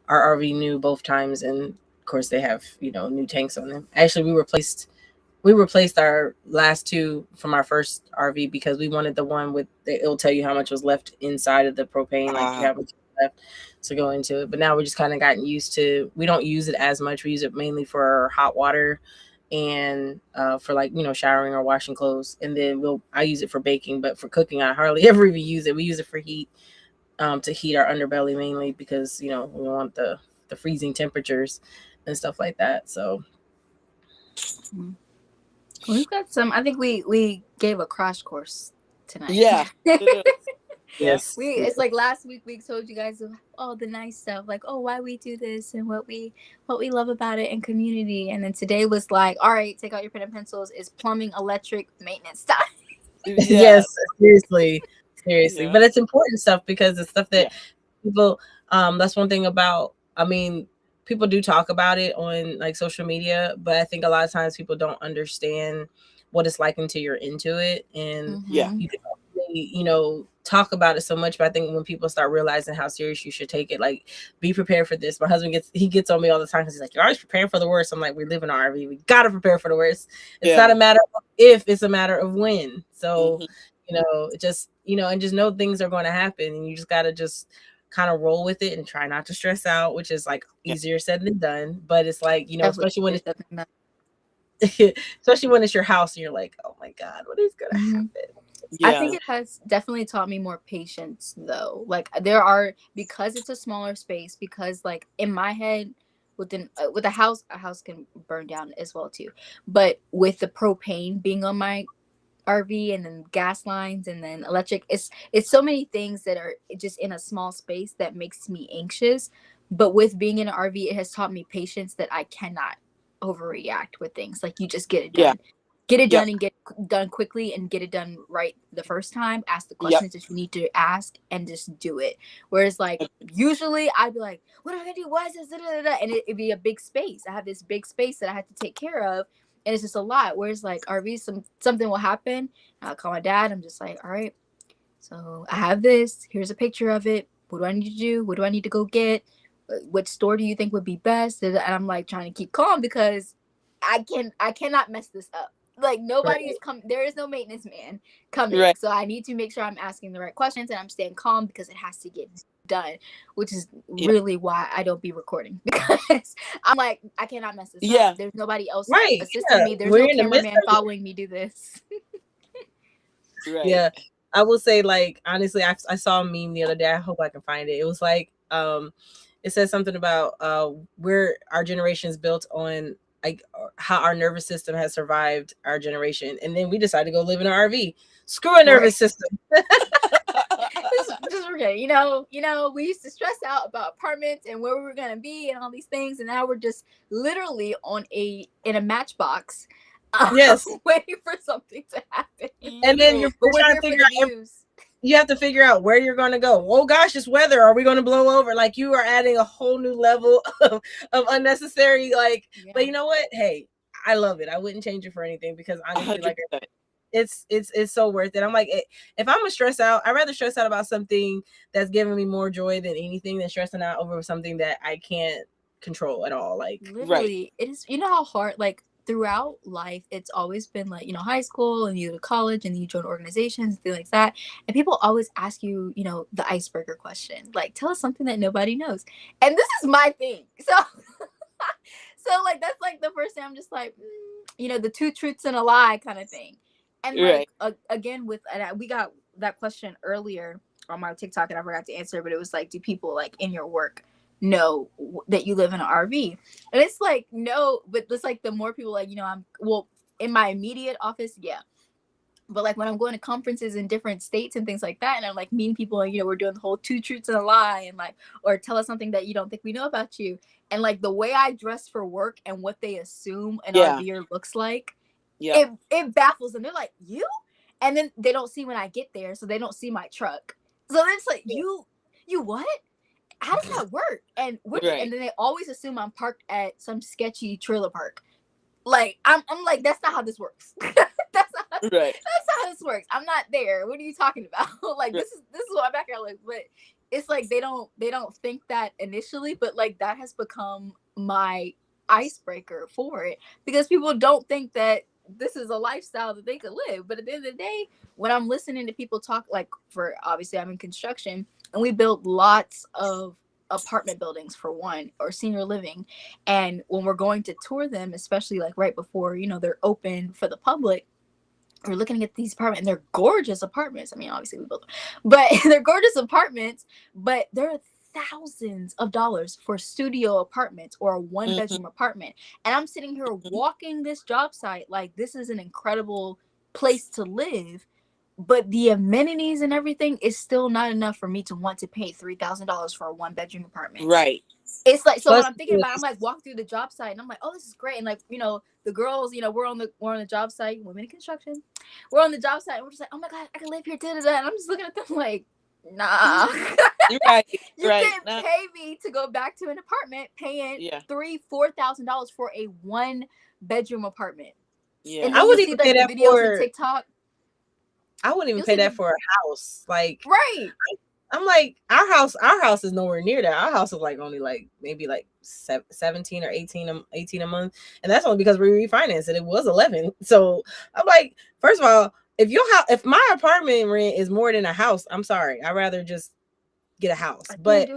RV new both times, and of course they have, you know, new tanks on them. Actually, we replaced our last two from our first RV because we wanted the one with it'll tell you how much was left inside of the propane, like you have left to go into it. But now we just kind of gotten used to, we don't use it as much. We use it mainly for hot water and for, like, you know, showering or washing clothes, and then I use it for baking, but for cooking I hardly ever even use it. We use it for heat, to heat our underbelly mainly, because, you know, we want the freezing temperatures and stuff like that. So we've got some, I think we gave a crash course tonight. Yeah. Yes. It's like last week we told you guys all the nice stuff, like, oh, why we do this and what we love about it and community. And then today was like, all right, take out your pen and pencils. It's plumbing, electric, maintenance time. Yes, seriously. Yeah. But it's important stuff, because it's stuff that people, that's one thing about, I mean, people do talk about it on like social media, but I think a lot of times people don't understand what it's like until you're into it. And you can only, you know, talk about it so much, but I think when people start realizing how serious you should take it, like, be prepared for this. My husband gets on me all the time because he's like, you're always preparing for the worst. I'm like, we live in an RV, we gotta prepare for the worst. It's not a matter of if, it's a matter of when. So you know, just, you know, and just know things are going to happen, and you just gotta just kind of roll with it and try not to stress out, which is like easier said than done. But it's like, you know, especially when it's your house and you're like, oh my God, what is gonna happen? I think it has definitely taught me more patience, though. Like, because it's a smaller space, because like in my head within with a house can burn down as well too. But with the propane being on my RV and then gas lines and then electric, it's so many things that are just in a small space that makes me anxious. But with being in an RV, it has taught me patience that I cannot overreact with things. Like, you just get it Yeah. done. Get it Yep. done and get done quickly and get it done right the first time. Ask the Yep. questions that you need to ask and just do it. Whereas, like, usually I'd be like, what am I gonna do? Why is this? Da, da, da, da? And it'd be a big space. I have this big space that I have to take care of. And it's just a lot. Whereas, like, RV, something will happen. I'll call my dad. I'm just like, all right, so I have this. Here's a picture of it. What do I need to do? What do I need to go get? What store do you think would be best? And I'm like trying to keep calm because I cannot mess this up. Like, nobody is coming. There is no maintenance man coming. Right. So I need to make sure I'm asking the right questions and I'm staying calm because it has to get done, which is really why I don't be recording, because I'm like, I cannot mess this up. There's nobody else assisting me. There's no cameraman following me do this. Right. Yeah. I will say, like, honestly, I saw a meme the other day. I hope I can find it. It was like, it says something about where our generation is built on, like, how our nervous system has survived our generation, and then we decided to go live in an RV. Screw a nervous system. Just forget it. You know, we used to stress out about apartments and where we were gonna be and all these things, and now we're just literally in a matchbox. Yes. Waiting for something to happen. And then you're trying to figure out, you have to figure out where you're going to go. Oh gosh, it's weather. Are we going to blow over? Like, you are adding a whole new level of unnecessary, like, but you know what? Hey, I love it. I wouldn't change it for anything, because honestly, 100%. like, it's so worth it. I'm like, if I'm a stress out, I'd rather stress out about something that's giving me more joy than anything than stressing out over something that I can't control at all. Like, literally, it is. You know how hard, like, throughout life, it's always been like, high school and you go to college and you join organizations and things like that. And people always ask you, the icebreaker question, like, tell us something that nobody knows. And this is my thing. So, like, that's like the first thing I'm just like, the two truths and a lie kind of thing. And like, again, we got that question earlier on my TikTok and I forgot to answer, but it was like, do people, like, in your work know that you live in an RV? And it's like, no, but it's like, the more people, like, in my immediate office, yeah, but like when I'm going to conferences in different states and things like that, and I'm like meeting people, and we're doing the whole two truths and a lie, and like, or tell us something that you don't think we know about you, and like the way I dress for work and what they assume an RVer looks like, it baffles them. They're like, you? And then they don't see when I get there, so they don't see my truck. So it's like, you what? How does that work? And and then they always assume I'm parked at some sketchy trailer park. Like, I'm like, that's not how this works. That's not how this works. I'm not there. What are you talking about? Like, this is what my background looks. But it's like they don't think that initially, but like that has become my icebreaker for it, because people don't think that this is a lifestyle that they could live. But at the end of the day, when I'm listening to people talk, like, for obviously I'm in construction, and we built lots of apartment buildings, for one, or senior living, and when we're going to tour them, especially like right before they're open for the public, we're looking at these apartments, and they're gorgeous apartments. I mean, obviously we built them, but they're gorgeous apartments, but they're thousands of dollars for studio apartments or a one bedroom apartment. And I'm sitting here walking this job site like this is an incredible place to live, but the amenities and everything is still not enough for me to want to pay $3,000 for a one bedroom apartment. Right. It's like, so when I'm thinking about it, I'm like walking through the job site and I'm like, oh, this is great. And like, the girls, we're on the job site, women in construction. We're on the job site and we're just like, oh my God, I can live here. Da, da, da. And I'm just looking at them like, nah. You're right. You can't pay me to go back to an apartment paying $3,000-$4,000 for a one bedroom apartment. Yeah. And then you see like the videos on TikTok. I wouldn't even pay that for a house. Like, right. I'm like, our house is nowhere near that. Our house is like only like maybe like 17 or 18 a month, and that's only because we refinanced it. It was 11. So I'm like, first of all, if my apartment rent is more than a house, I'm sorry, I'd rather just get a house. But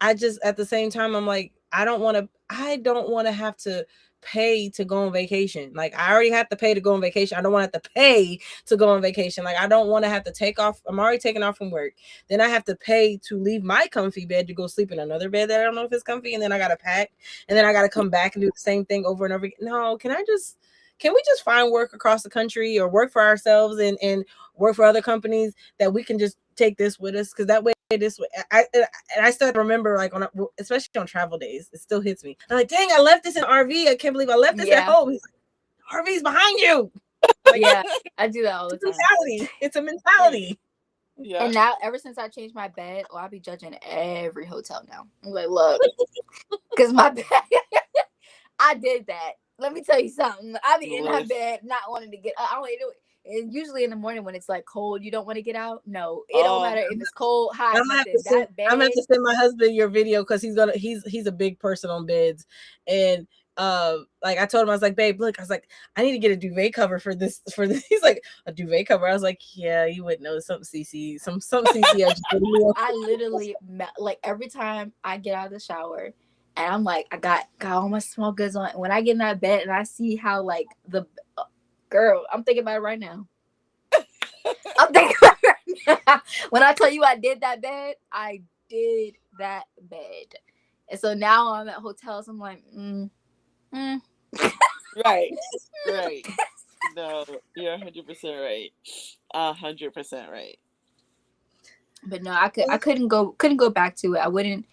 I just, at the same time, I'm like, I don't want to have to pay to go on vacation. Like I already have to pay to go on vacation. I don't want to have to pay to go on vacation. Like I don't want to have to take off. I'm already taking off from work. Then I have to pay to leave my comfy bed to go sleep in another bed that I don't know if it's comfy. And then I got to pack. And then I got to come back and do the same thing over and over again. No, can we just find work across the country or work for ourselves and work for other companies that we can just take this with us? Because that way, this way, I still remember like especially on travel days, it still hits me. I'm like, dang, I left this in RV. I can't believe I left this at home. He's like, RV's behind you. Like, yeah, I do that all the time. It's a mentality. Yeah. And now, ever since I changed my bed, I'll be judging every hotel now. I'm like, look, because my bed, I did that. Let me tell you something. I be in my bed not wanting to get out. I don't do it. And usually in the morning when it's like cold, you don't want to get out. No, it don't matter if it's cold, hot. I'm gonna have to send my husband your video because he's a big person on beds. And like I told him, I was like, babe, look, I was like, I need to get a duvet cover for this. He's like, a duvet cover. I was like, yeah, you wouldn't know, some CC. I literally like every time I get out of the shower. And I'm like, I got all my small goods on. And when I get in that bed and I see how like girl, I'm thinking about it right now. I'm thinking about it right now. When I tell you I did that bed, I did that bed. And so now I'm at hotels. I'm like, Right. No, you're 100% right. 100% right. But no, I couldn't go back to it. I wouldn't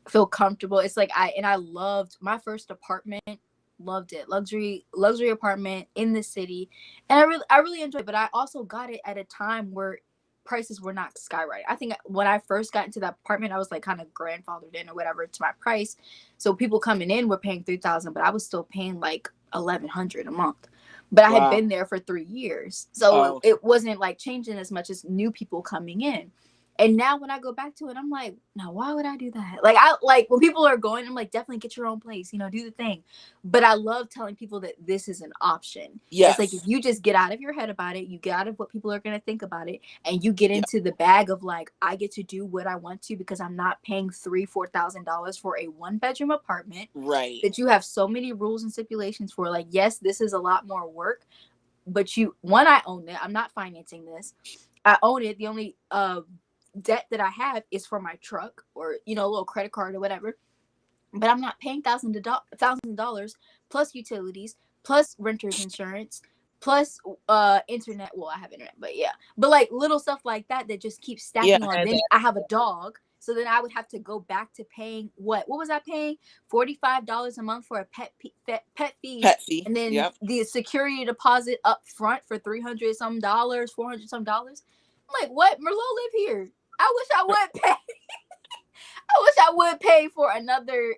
feel comfortable. It's like I loved my first apartment. Loved it. Luxury apartment in the city. And I really enjoyed it, but I also got it at a time where prices were not skyrocketing. I think when I first got into that apartment, I was like kind of grandfathered in or whatever to my price. So people coming in were paying $3,000, but I was still paying like $1,100 a month. But I had been there for 3 years. So it wasn't like changing as much as new people coming in. And now when I go back to it, I'm like, no, why would I do that? Like, I like when people are going, I'm like, definitely get your own place, do the thing. But I love telling people that this is an option. Yes. It's like, if you just get out of your head about it, you get out of what people are going to think about it, and you get into the bag of like, I get to do what I want to because I'm not paying $3,000-$4,000 for a 1-bedroom apartment. Right. That you have so many rules and stipulations for. Like, yes, this is a lot more work, but I own it. I'm not financing this. I own it. The only debt that I have is for my truck or a little credit card or whatever, but I'm not paying $1,000 plus utilities plus renter's insurance plus internet. Well, I have internet, but like little stuff like that just keeps stacking on. Then I have a dog, so then I would have to go back to paying what was I paying? $45 a month for a pet fee, and then the security deposit up front for $300 some dollars, $400 some dollars. I'm like, what? Merlot live here. I wish I would pay. I wish I would pay for another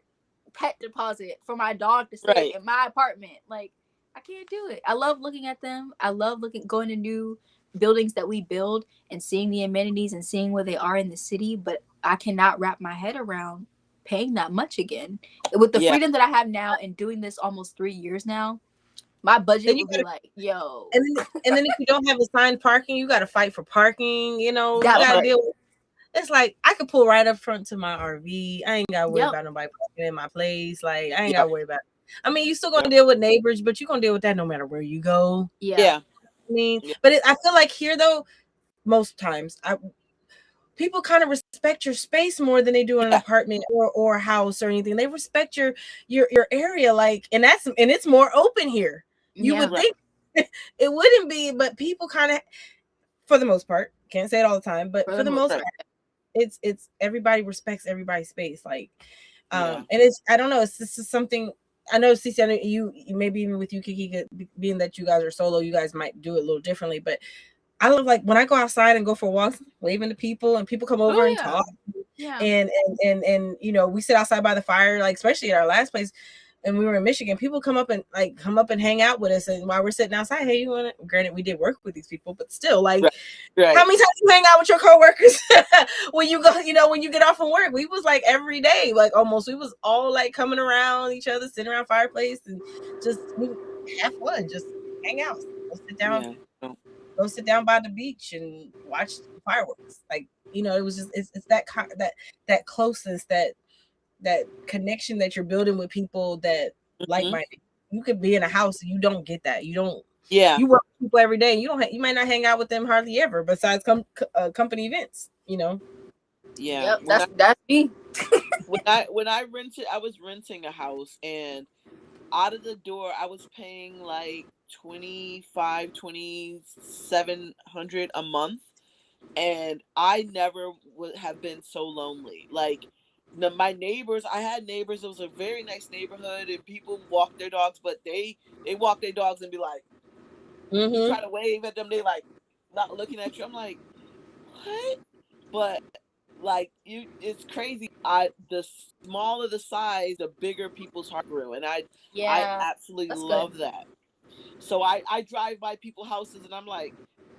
pet deposit for my dog to stay in my apartment. Like, I can't do it. I love looking at them. I love going to new buildings that we build and seeing the amenities and seeing where they are in the city. But I cannot wrap my head around paying that much again. With the freedom that I have now and doing this almost 3 years now, my budget would be like, yo. And then if you don't have assigned parking, you got to fight for parking. You got to deal with. It's like I could pull right up front to my RV. I ain't got to worry about nobody parking in my place. Like I ain't got to worry about it. I mean, you still gonna deal with neighbors, but you're gonna deal with that no matter where you go. Yeah. I mean, but I feel like here though, most times people kind of respect your space more than they do in an apartment or a house or anything. They respect your area, like, and it's more open here. You would think it wouldn't be, but people kind of, for the most part, can't say it all the time, but for the most part, it's everybody respects everybody's space. Like, and it's, I don't know, it's just something. I know, Cece, I know you maybe even with you, Kiki, being that you guys are solo, you guys might do it a little differently, but I love, like, when I go outside and go for walks, waving to people, and people come over and talk. And we sit outside by the fire, like, especially at our last place, and we were in Michigan, people come up and hang out with us, and while we're sitting outside, hey, you want to, granted we did work with these people, but still, like, how many times you hang out with your coworkers when you go, when you get off from work? We was like every day, like almost, we was all like coming around each other, sitting around fireplace, and just have fun, just hang out, go sit down by the beach and watch fireworks. Like, it was just, it's that closeness, that connection that you're building with people that like-minded, you could be in a house and you don't get that. You don't. Yeah. You work with people every day. And you don't. You might not hang out with them hardly ever, besides company events. You know. Yeah. Yep, that's me. When I rented, I was renting a house, and out of the door I was paying like 2700 a month, and I never would have been so lonely. Like my neighbors, I had neighbors. It was a very nice neighborhood, and people walk their dogs, but they walk their dogs and be like, you try to wave at them, they like not looking at you. I'm like, what? But like it's crazy. The smaller the size, the bigger people's heart grew, and I Yeah, absolutely that's love good. that. So I drive by people's houses and I'm like,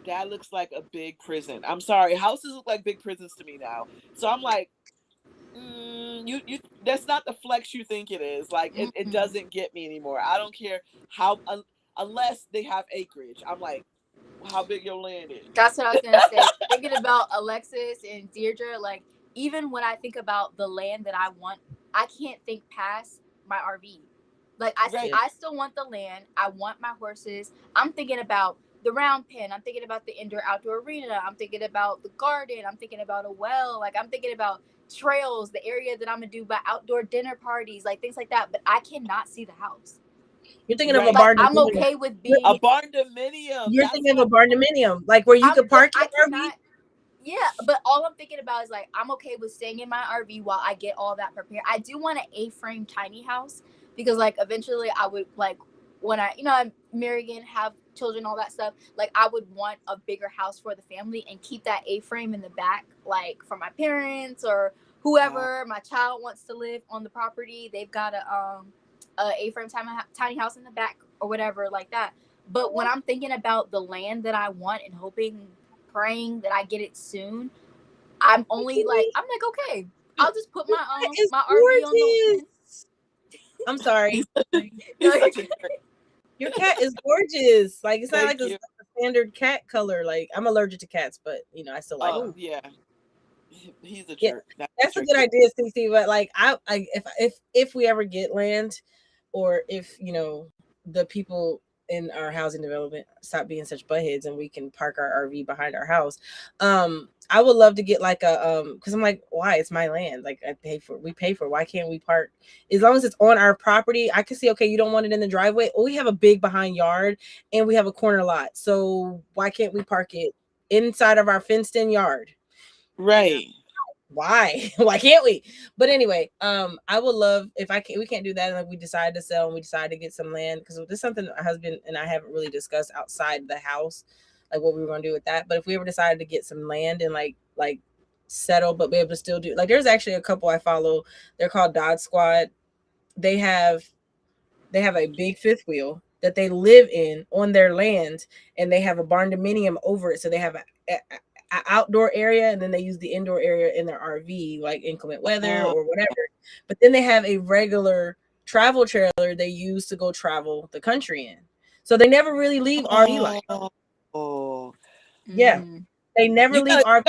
that looks like a big prison. I'm sorry, houses look like big prisons to me now. So I'm like, you that's not the flex you think it is. Like it Mm-mm. doesn't get me anymore. I don't care how unless they have acreage. I'm like, how big your land is. That's what I was gonna say. Thinking about Alexis and Deirdre, like even when I think about the land that I want, I can't think past my RV. Like Right. I still want the land. I want my horses. I'm thinking about the round pen. I'm thinking about the indoor outdoor arena. I'm thinking about the garden. I'm thinking about a well. Like I'm thinking about trails, the area that I'm gonna do my outdoor dinner parties, like things like that. But I cannot see the house. You're thinking of a Right. Like barn I'm dominium. okay with being. A barn dominium. You're That's thinking of what a barn dominium, like where you could But park I your RV. cannot. Yeah, but all I'm thinking about is like I'm okay with staying in my RV while I get all that prepared. I do want an A-frame tiny house because like eventually I would like when I'm married and have children, all that stuff. Like I would want a bigger house for the family and keep that A-frame in the back, like for my parents or whoever my child wants to live on the property. They've got a A-frame tiny house in the back or whatever like that. But when I'm thinking about the land that I want and hoping, praying that I get it soon, I'm like, okay, I'll just put It's my RV on the land. gorgeous. I'm sorry. he's such a jerk. Your cat is gorgeous. Like it's not like Thank a you. standard cat color. Like I'm allergic to cats, but I still like them. Yeah. He's a Yeah, jerk. That's that's for a good sure. idea, Cece. But like I if we ever get land, or if the people in our housing development stop being such buttheads and we can park our RV behind our house, I would love to get like a because I'm like, why? It's my land. Like we pay for it. Why can't we park as long as it's on our property? I can see, okay, you don't want it in the driveway. Well, we have a big behind yard and we have a corner lot, so why can't we park it inside of our fenced in yard? Right. Why can't we? But anyway, I would love if we can't do that, and like we decide to sell and we decide to get some land, because this is something my husband and I haven't really discussed outside the house, like what we were going to do with that. But if we ever decided to get some land and like settle but be able to still do, like, there's actually a couple I follow, they're called Dodge Squad. They have a big fifth wheel that they live in on their land, and they have a barn dominium over it, so they have a outdoor area, and then they use the indoor area in their RV, like inclement weather Uh, or whatever. But then they have a regular travel trailer they use to go travel the country in. So they never really leave RV life. oh. Yeah, Mm. they never You leave RV.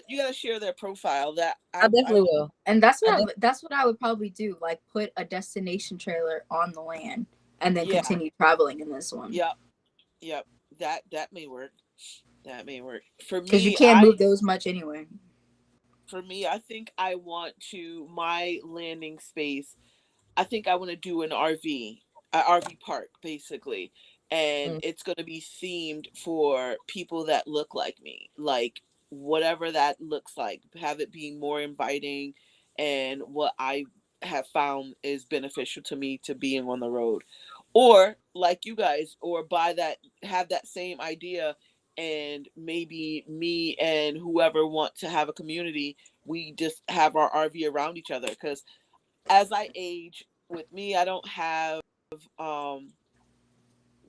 you gotta share their profile. That I definitely will. And that's I what I would probably do, like put a destination trailer on the land and then Yeah. continue traveling in this one. Yep. That may work. That may work. Because you can't move those much anyway. For me, I think I want to my landing space. I think I want to do an RV park basically, and Mm. it's going to be themed for people that look like me, like whatever that looks like. Have it be more inviting, and what I have found is beneficial to me to being on the road, or like you guys, or have that same idea, and maybe me and whoever want to have a community, we just have our RV around each other, because as I age, with me, I don't have um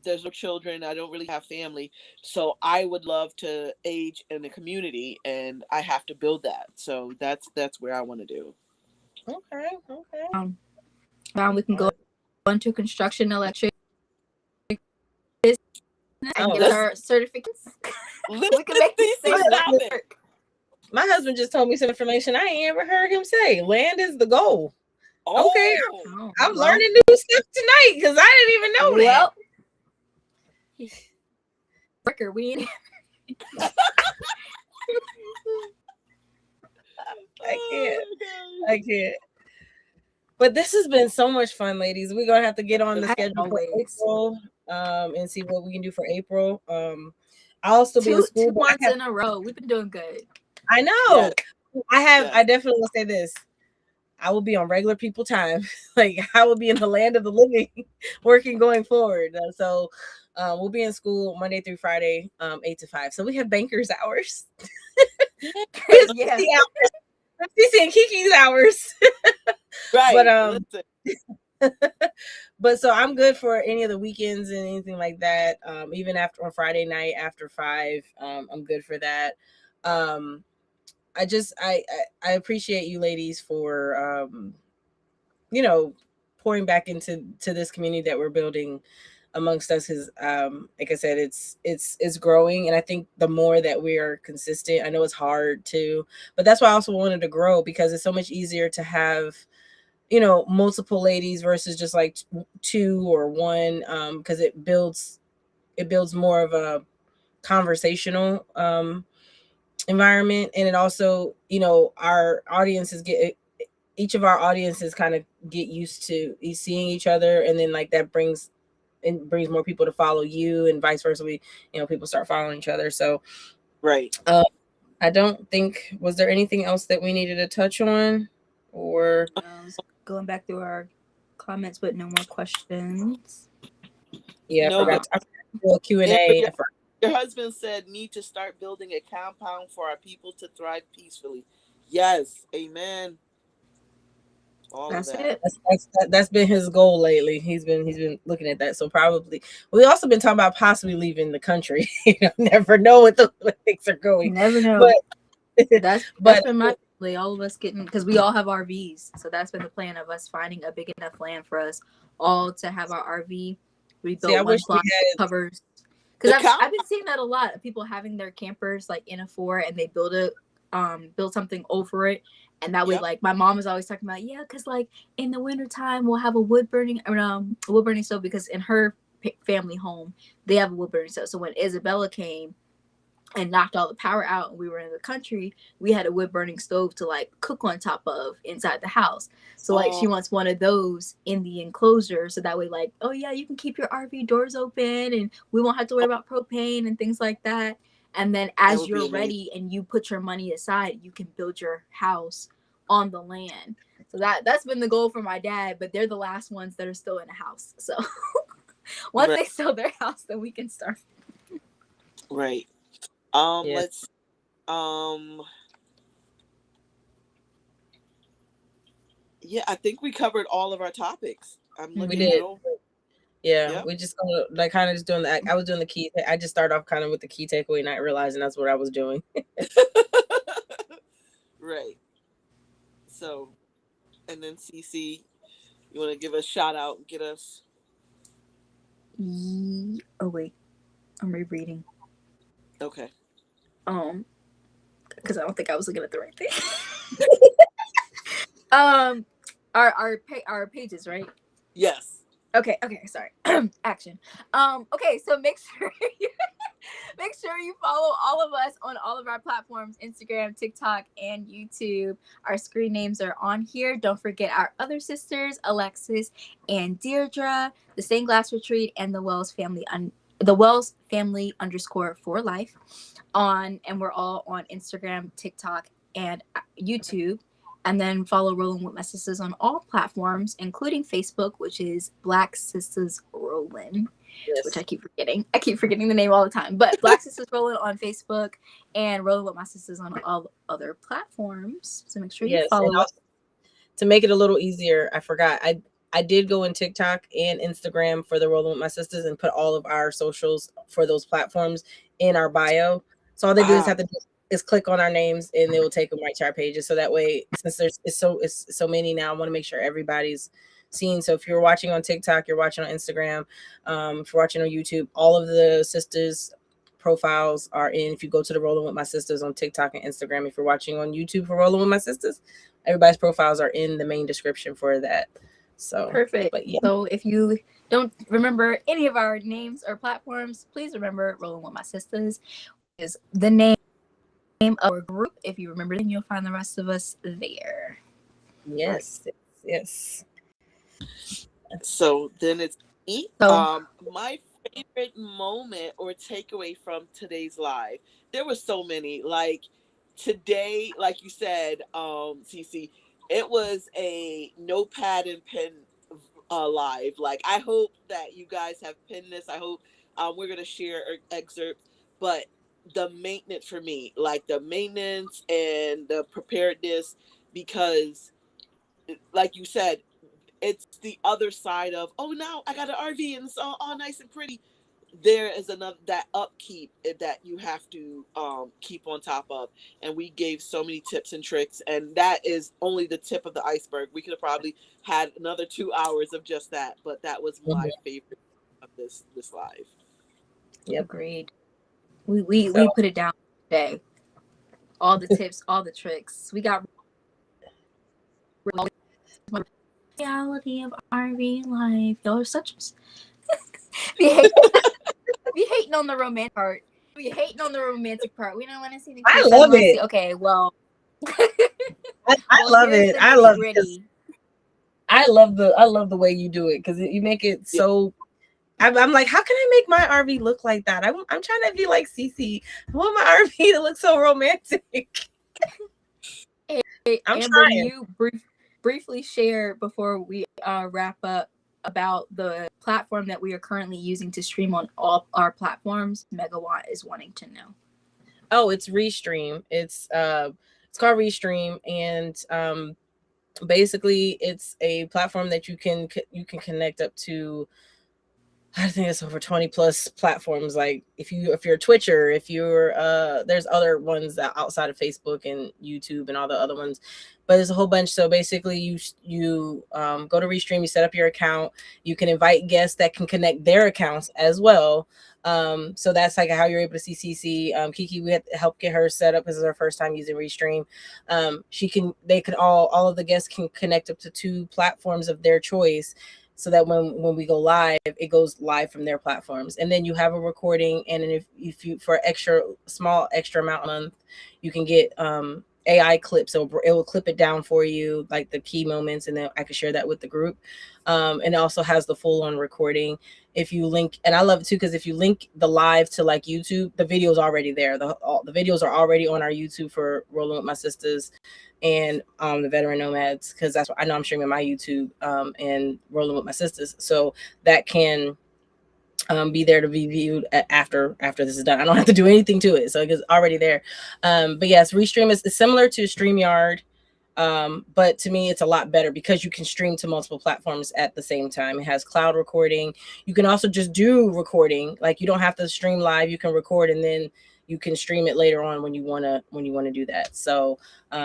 there's no children, I don't really have family. So I would love to age in a community, and I have to build that. So that's where I want to do. Okay. We can go into construction electric and Oh, get our certificates. Listen We can make this thing stop it. work. my husband just told me some information I ain't ever heard him say. Land is the goal. Okay, Oh, I'm learning new stuff tonight because I didn't even know that. Worker, we need. I can't. But this has been so much fun, ladies. We're gonna have to get on the schedule for April, and see what we can do for April. I'll still be in school. 2 months in a row. We've been doing good. I know. Yes. I definitely will say this. I will be on regular people time. Like I will be in the land of the living, working going forward. So we'll be in school Monday through Friday, 8 to 5. So we have bankers hours. Yeah. CC and Kiki's hours. Right. But so I'm good for any of the weekends and anything like that. Even after on Friday night after 5, I'm good for that. I appreciate you ladies for pouring back into this community that we're building amongst us, because like I said, it's growing, and I think the more that we are consistent, I know it's hard too, but that's why I also wanted to grow, because it's so much easier to have multiple ladies versus just like 2 or 1, because it builds more of a conversational environment, and it also our audiences get each of our audiences kind of get used to seeing each other, and then like that brings more people to follow you, and vice versa. We people start following each other. So right. I don't think, was there anything else that we needed to touch on, or going back through our comments, but no more questions. Yeah, I forgot to do a Q&A. Your husband said, need to start building a compound for our people to thrive peacefully. Yes, amen. That's it. That's been his goal lately. He's been looking at that. So probably we also been talking about possibly leaving the country. Never know what things are going. Never know. But that's been my family. All of us getting, because we all have RVs. So that's been the plan of us finding a big enough land for us all to have our RV. We built one block that covers. Because I've been seeing that a lot of people having their campers like in a fort, and they build something over it. And that way, like my mom is always talking about, because like in the wintertime we'll have a wood burning stove, because in her family home they have a wood burning stove. So when Isabella came and knocked all the power out and we were in the country, we had a wood burning stove to like cook on top of inside the house. So like she wants one of those in the enclosure, so that way like, oh yeah, you can keep your RV doors open and we won't have to worry about propane and things like that. And then as you're ready and you put your money aside, you can build your house on the land. So that's been the goal for my dad, but they're the last ones that are still in a house. So once they sell their house, then we can start. Right. Let's I think we covered all of our topics. I'm looking at it over. We just like kind of just doing that. I was doing the key. I just started off kind of with the key takeaway, not realizing that's what I was doing. Right. So, and then CC, you want to give a shout out and get us? Oh wait, I'm rereading. Okay. Because I don't think I was looking at the right thing. Our pages, right? Yes. Okay, sorry. Action. Okay, so make sure you follow all of us on all of our platforms, Instagram, TikTok, and YouTube. Our screen names are on here. Don't forget our other sisters, Alexis and Deirdre, the Stained Glass Retreat, and the Wells family _for life and we're all on Instagram, TikTok, and YouTube. And then follow Rollin With My Sistas on all platforms, including Facebook, which is Black Sistas Rollin, which I keep forgetting. I keep forgetting the name all the time. But Black Sistas Rollin on Facebook and Rollin With My Sistas on all other platforms. So make sure you follow us. To make it a little easier, I forgot. I did go in TikTok and Instagram for the Rollin With My Sistas and put all of our socials for those platforms in our bio. So all they do is click on our names and they will take them right to our pages. So that way, since it's so many now, I want to make sure everybody's seen. So if you're watching on TikTok, you're watching on Instagram, if you're watching on YouTube, all of the sisters profiles are in. If you go to the Rollin With My Sistas on TikTok and Instagram, if you're watching on YouTube for Rollin With My Sistas, everybody's profiles are in the main description for that. So Perfect. but yeah. So if you don't remember any of our names or platforms, please remember Rollin With My Sistas is the name of our group. If you remember, then you'll find the rest of us there. Yes. Yes. So then it's me. So My favorite moment or takeaway from today's live. There were so many. Like today, like you said, Cece, it was a notepad and pen live. Like I hope that you guys have pinned this. I hope we're gonna share excerpts. But the maintenance for me, like the maintenance and the preparedness, because like you said, it's the other side of, oh, now I got an RV and it's all nice and pretty. There is another, that upkeep that you have to keep on top of, and we gave so many tips and tricks, and that is only the tip of the iceberg. We could have probably had another 2 hours of just that, but that was my favorite of this live. Yep. agreed. We put it down today. All the tips, all the tricks. We got reality of RV life. Y'all are such be hating on the romantic part. We hating on the romantic part. We don't want to see the I kids. love it. Okay, well, I love it. I love it. I love the way you do it, because you make it so. I'm like, how can I make my RV look like that? I'm trying to be like Cece. I want my RV to look so romantic. Hey, I'm Amber, trying. do you briefly share before we wrap up about the platform that we are currently using to stream on all our platforms? Megawatt is wanting to know. Oh, it's Restream. It's called Restream, and basically it's a platform that you can connect up to. I think it's over 20 plus platforms. Like if you're a Twitcher, if you're there's other ones outside of Facebook and YouTube and all the other ones, but there's a whole bunch. So basically you go to Restream, you set up your account, you can invite guests that can connect their accounts as well. So that's like how you're able to see CC. Kiki, we had to help get her set up. This is her first time using Restream. They could all of the guests can connect up to 2 platforms of their choice, so that when we go live, it goes live from their platforms. And then you have a recording, and then if you for small extra amount a month, you can get AI clips. So it will clip it down for you, like the key moments, and then I can share that with the group. And it also has the full on recording. If you link, and I love it too, because if you link the live to like YouTube, the video is already there. The videos are already on our YouTube for Rollin With My Sistas and the Veteran Nomads, because that's what I know I'm streaming my YouTube and Rollin With My Sistas, so that can be there to be viewed after this is done. I don't have to do anything to it, so it's already there. But yes, Restream is similar to StreamYard, but to me it's a lot better because you can stream to multiple platforms at the same time. It has cloud recording. You can also just do recording, like you don't have to stream live. You can record and then you can stream it later on when you want to do that. So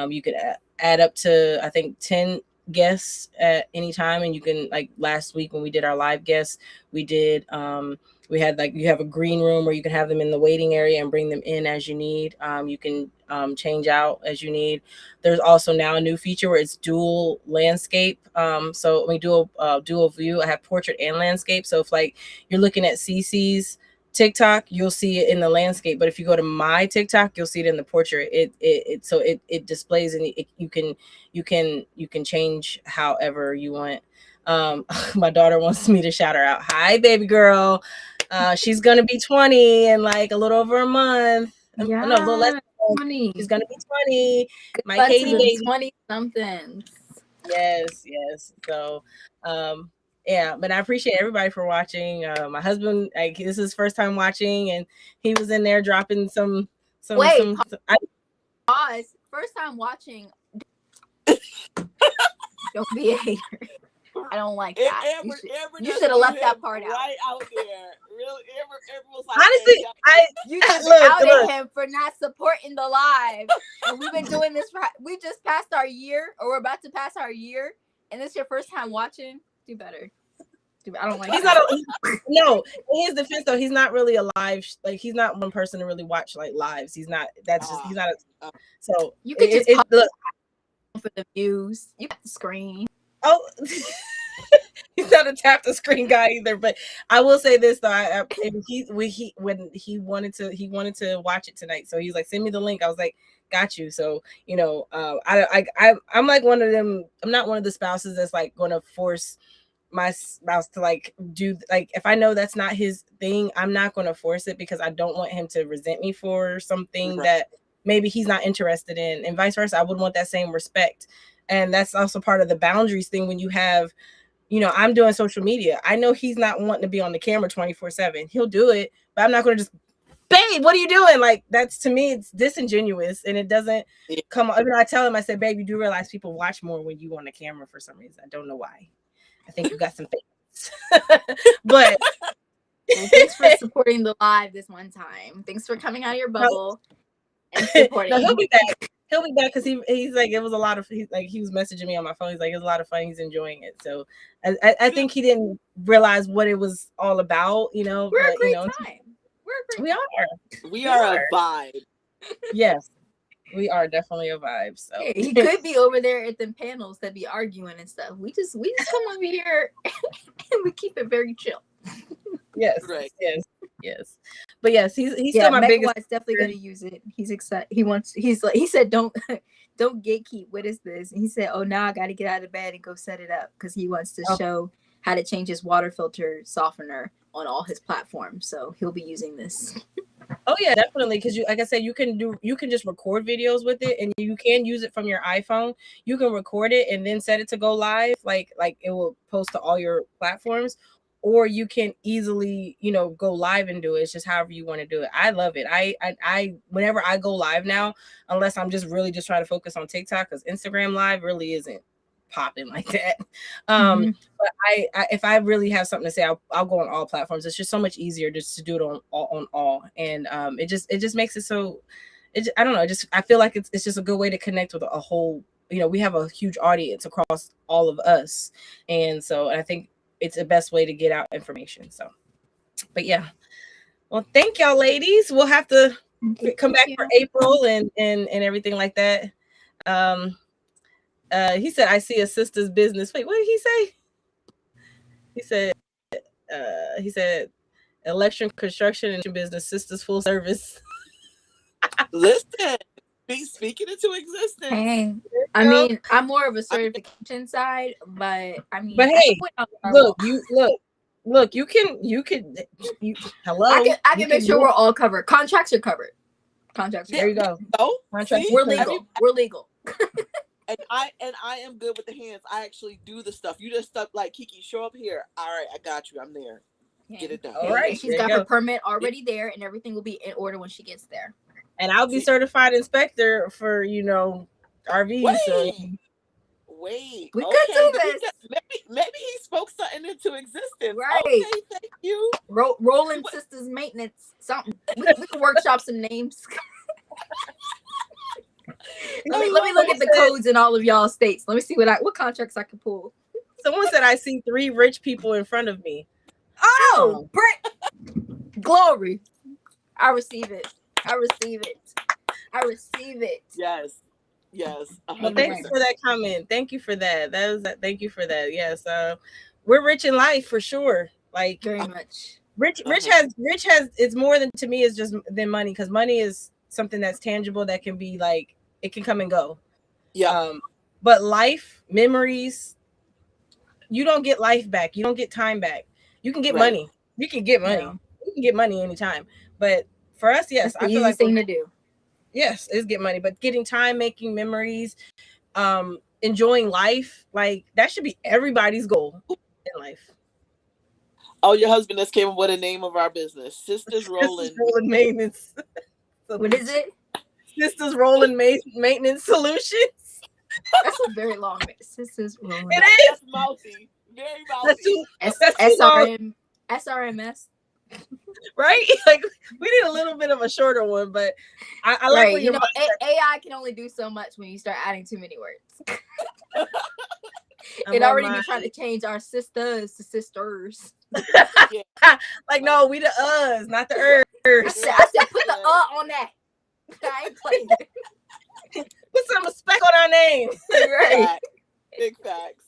you could add up to, I think, 10 guests at any time, and you can, like last week when we did our live guests, we had like, you have a green room where you can have them in the waiting area and bring them in as you need. You can change out as you need. There's also now a new feature where it's dual landscape. So we do a dual view. I have portrait and landscape. So if like you're looking at CC's TikTok, you'll see it in the landscape, but if you go to my TikTok, you'll see it in the portrait. It displays, and you can change however you want. My daughter wants me to shout her out. Hi, baby girl. She's gonna be 20 in like a little over a month. Yeah, No, a little less. 20. She's gonna be 20. Good My Katie baby. 20 somethings. Yes. So yeah, but I appreciate everybody for watching. My husband, like, this is his first time watching, and he was in there dropping some Pause. First time watching. Don't be a hater. I don't like that. Amber you should have left that part out. Right out there. Really, Amber was like, honestly, you just outed him for not supporting the live. And we've been doing this we just passed our year, or we're about to pass our year, and this is your first time watching. Do better. I don't like He's that. no. In his defense, though, he's not really a live. Like he's not one person to really watch like lives. He's not. That's just he's not. So you could just look for the views. You got the screen. Oh, he's not a tap the screen guy either. But I will say this though, when he wanted to watch it tonight, so he's like, send me the link. I was like, got you. So I'm like one of them. I'm not one of the spouses that's like going to force my spouse to like do like if I know that's not his thing, I'm not going to force it because I don't want him to resent me for something that maybe he's not interested in, and vice versa. I would want that same respect. And that's also part of the boundaries thing when you have, I'm doing social media. I know he's not wanting to be on the camera 24/7. He'll do it, but I'm not going to just, babe, what are you doing? Like, that's, to me, it's disingenuous, and it doesn't come. Even I tell him, I said, babe, you do realize people watch more when you on the camera for some reason. I don't know why. I think you got some things. But well, thanks for supporting the live this one time. Thanks for coming out of your bubble and supporting. No, he'll be back. He'll be back because he's like, it was a lot of, he was messaging me on my phone. He's like, it was a lot of fun. He's enjoying it. So I think he didn't realize what it was all about, We're a great time. We are a vibe. Yes, we are definitely a vibe. So hey, he could be over there at the panels that be arguing and stuff. We just come over here and we keep it very chill. Yes, right. Yes. But yes, he's still my biggest. Is definitely gonna use it. He's excited. He said, don't gatekeep. What is this? And he said, oh, now I got to get out of bed and go set it up because he wants to show how to change his water filter softener on all his platforms. So he'll be using this. Oh yeah, definitely. Because like I said, you can just record videos with it, and you can use it from your iPhone. You can record it and then set it to go live, like it will post to all your platforms. Or you can easily, go live and do it. It's just however you want to do it. I love it. I whenever I go live now, unless I'm just really just trying to focus on TikTok, because Instagram live really isn't popping like that. But I if I really have something to say, I'll go on all platforms. It's just so much easier just to do it on all. And it just makes it so. I don't know. I feel like it's just a good way to connect with a whole. We have a huge audience across all of us, and so I think it's the best way to get out information. So, but yeah. Well, thank y'all, ladies. We'll have to come back for April and everything like that. He said, I see a sister's business. Wait, what did he say? He said, election, construction, and business, sisters full service. Listen, speaking into existence. Hey, I mean, I'm more of a certification side, but I mean, hey, look, you can hello. I can make sure we're all covered. Contracts are covered. There you go. Contracts. We're legal. We're legal. And I am good with the hands. I actually do the stuff. You just stuff like Kiki, show up here. All right, I got you. I'm there. Get it done. All right. She's got her permit already there, and everything will be in order when she gets there. And I'll be certified inspector for RVs. Wait. We could do this. Maybe he spoke something into existence. Right. Okay, thank you. Rollin Sisters maintenance. Something. We can workshop some names. Let me look at the codes in all of y'all states. Let me see what contracts I can pull. Someone said I see 3 rich people in front of me. Oh, Britt. Glory. I receive it. Yes. Well, thanks for that comment. Thank you for that. Thank you for that. Yes. We're rich in life for sure. Like very much. Rich has it's more than, to me, is just than money, because money is something that's tangible that can be like, it can come and go. Yeah. But life, memories, you don't get life back. You don't get time back. You can get money. You can get money. Yeah. You can get money anytime. But for us, yes, I feel like the easiest thing to do. Yes, is get money, but getting time, making memories, enjoying life, like that should be everybody's goal in life. Oh, your husband just came up with a name of our business, Sisters Rollin Maintenance. What is it? Sisters Rollin Maintenance Solutions. That's a very long name. Sisters Rollin. It is. That's mouthy. Very mouthy. SRMS. Right? Like we need a little bit of a shorter one, but I like when AI can only do so much when you start adding too many words. It already be trying to change our sisters to sisters. Yeah. Like, no, we the us, not the ers. I said put the on that. I ain't playing it. Put some respect on our name. Right. Facts. Big facts.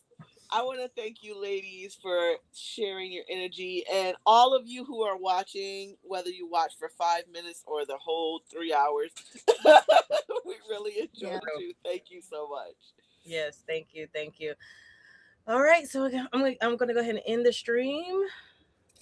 I want to thank you, ladies, for sharing your energy, and all of you who are watching, whether you watch for 5 minutes or the whole 3 hours. We really enjoyed you. Thank you so much. Yes, thank you. All right, so I'm gonna go ahead and end the stream.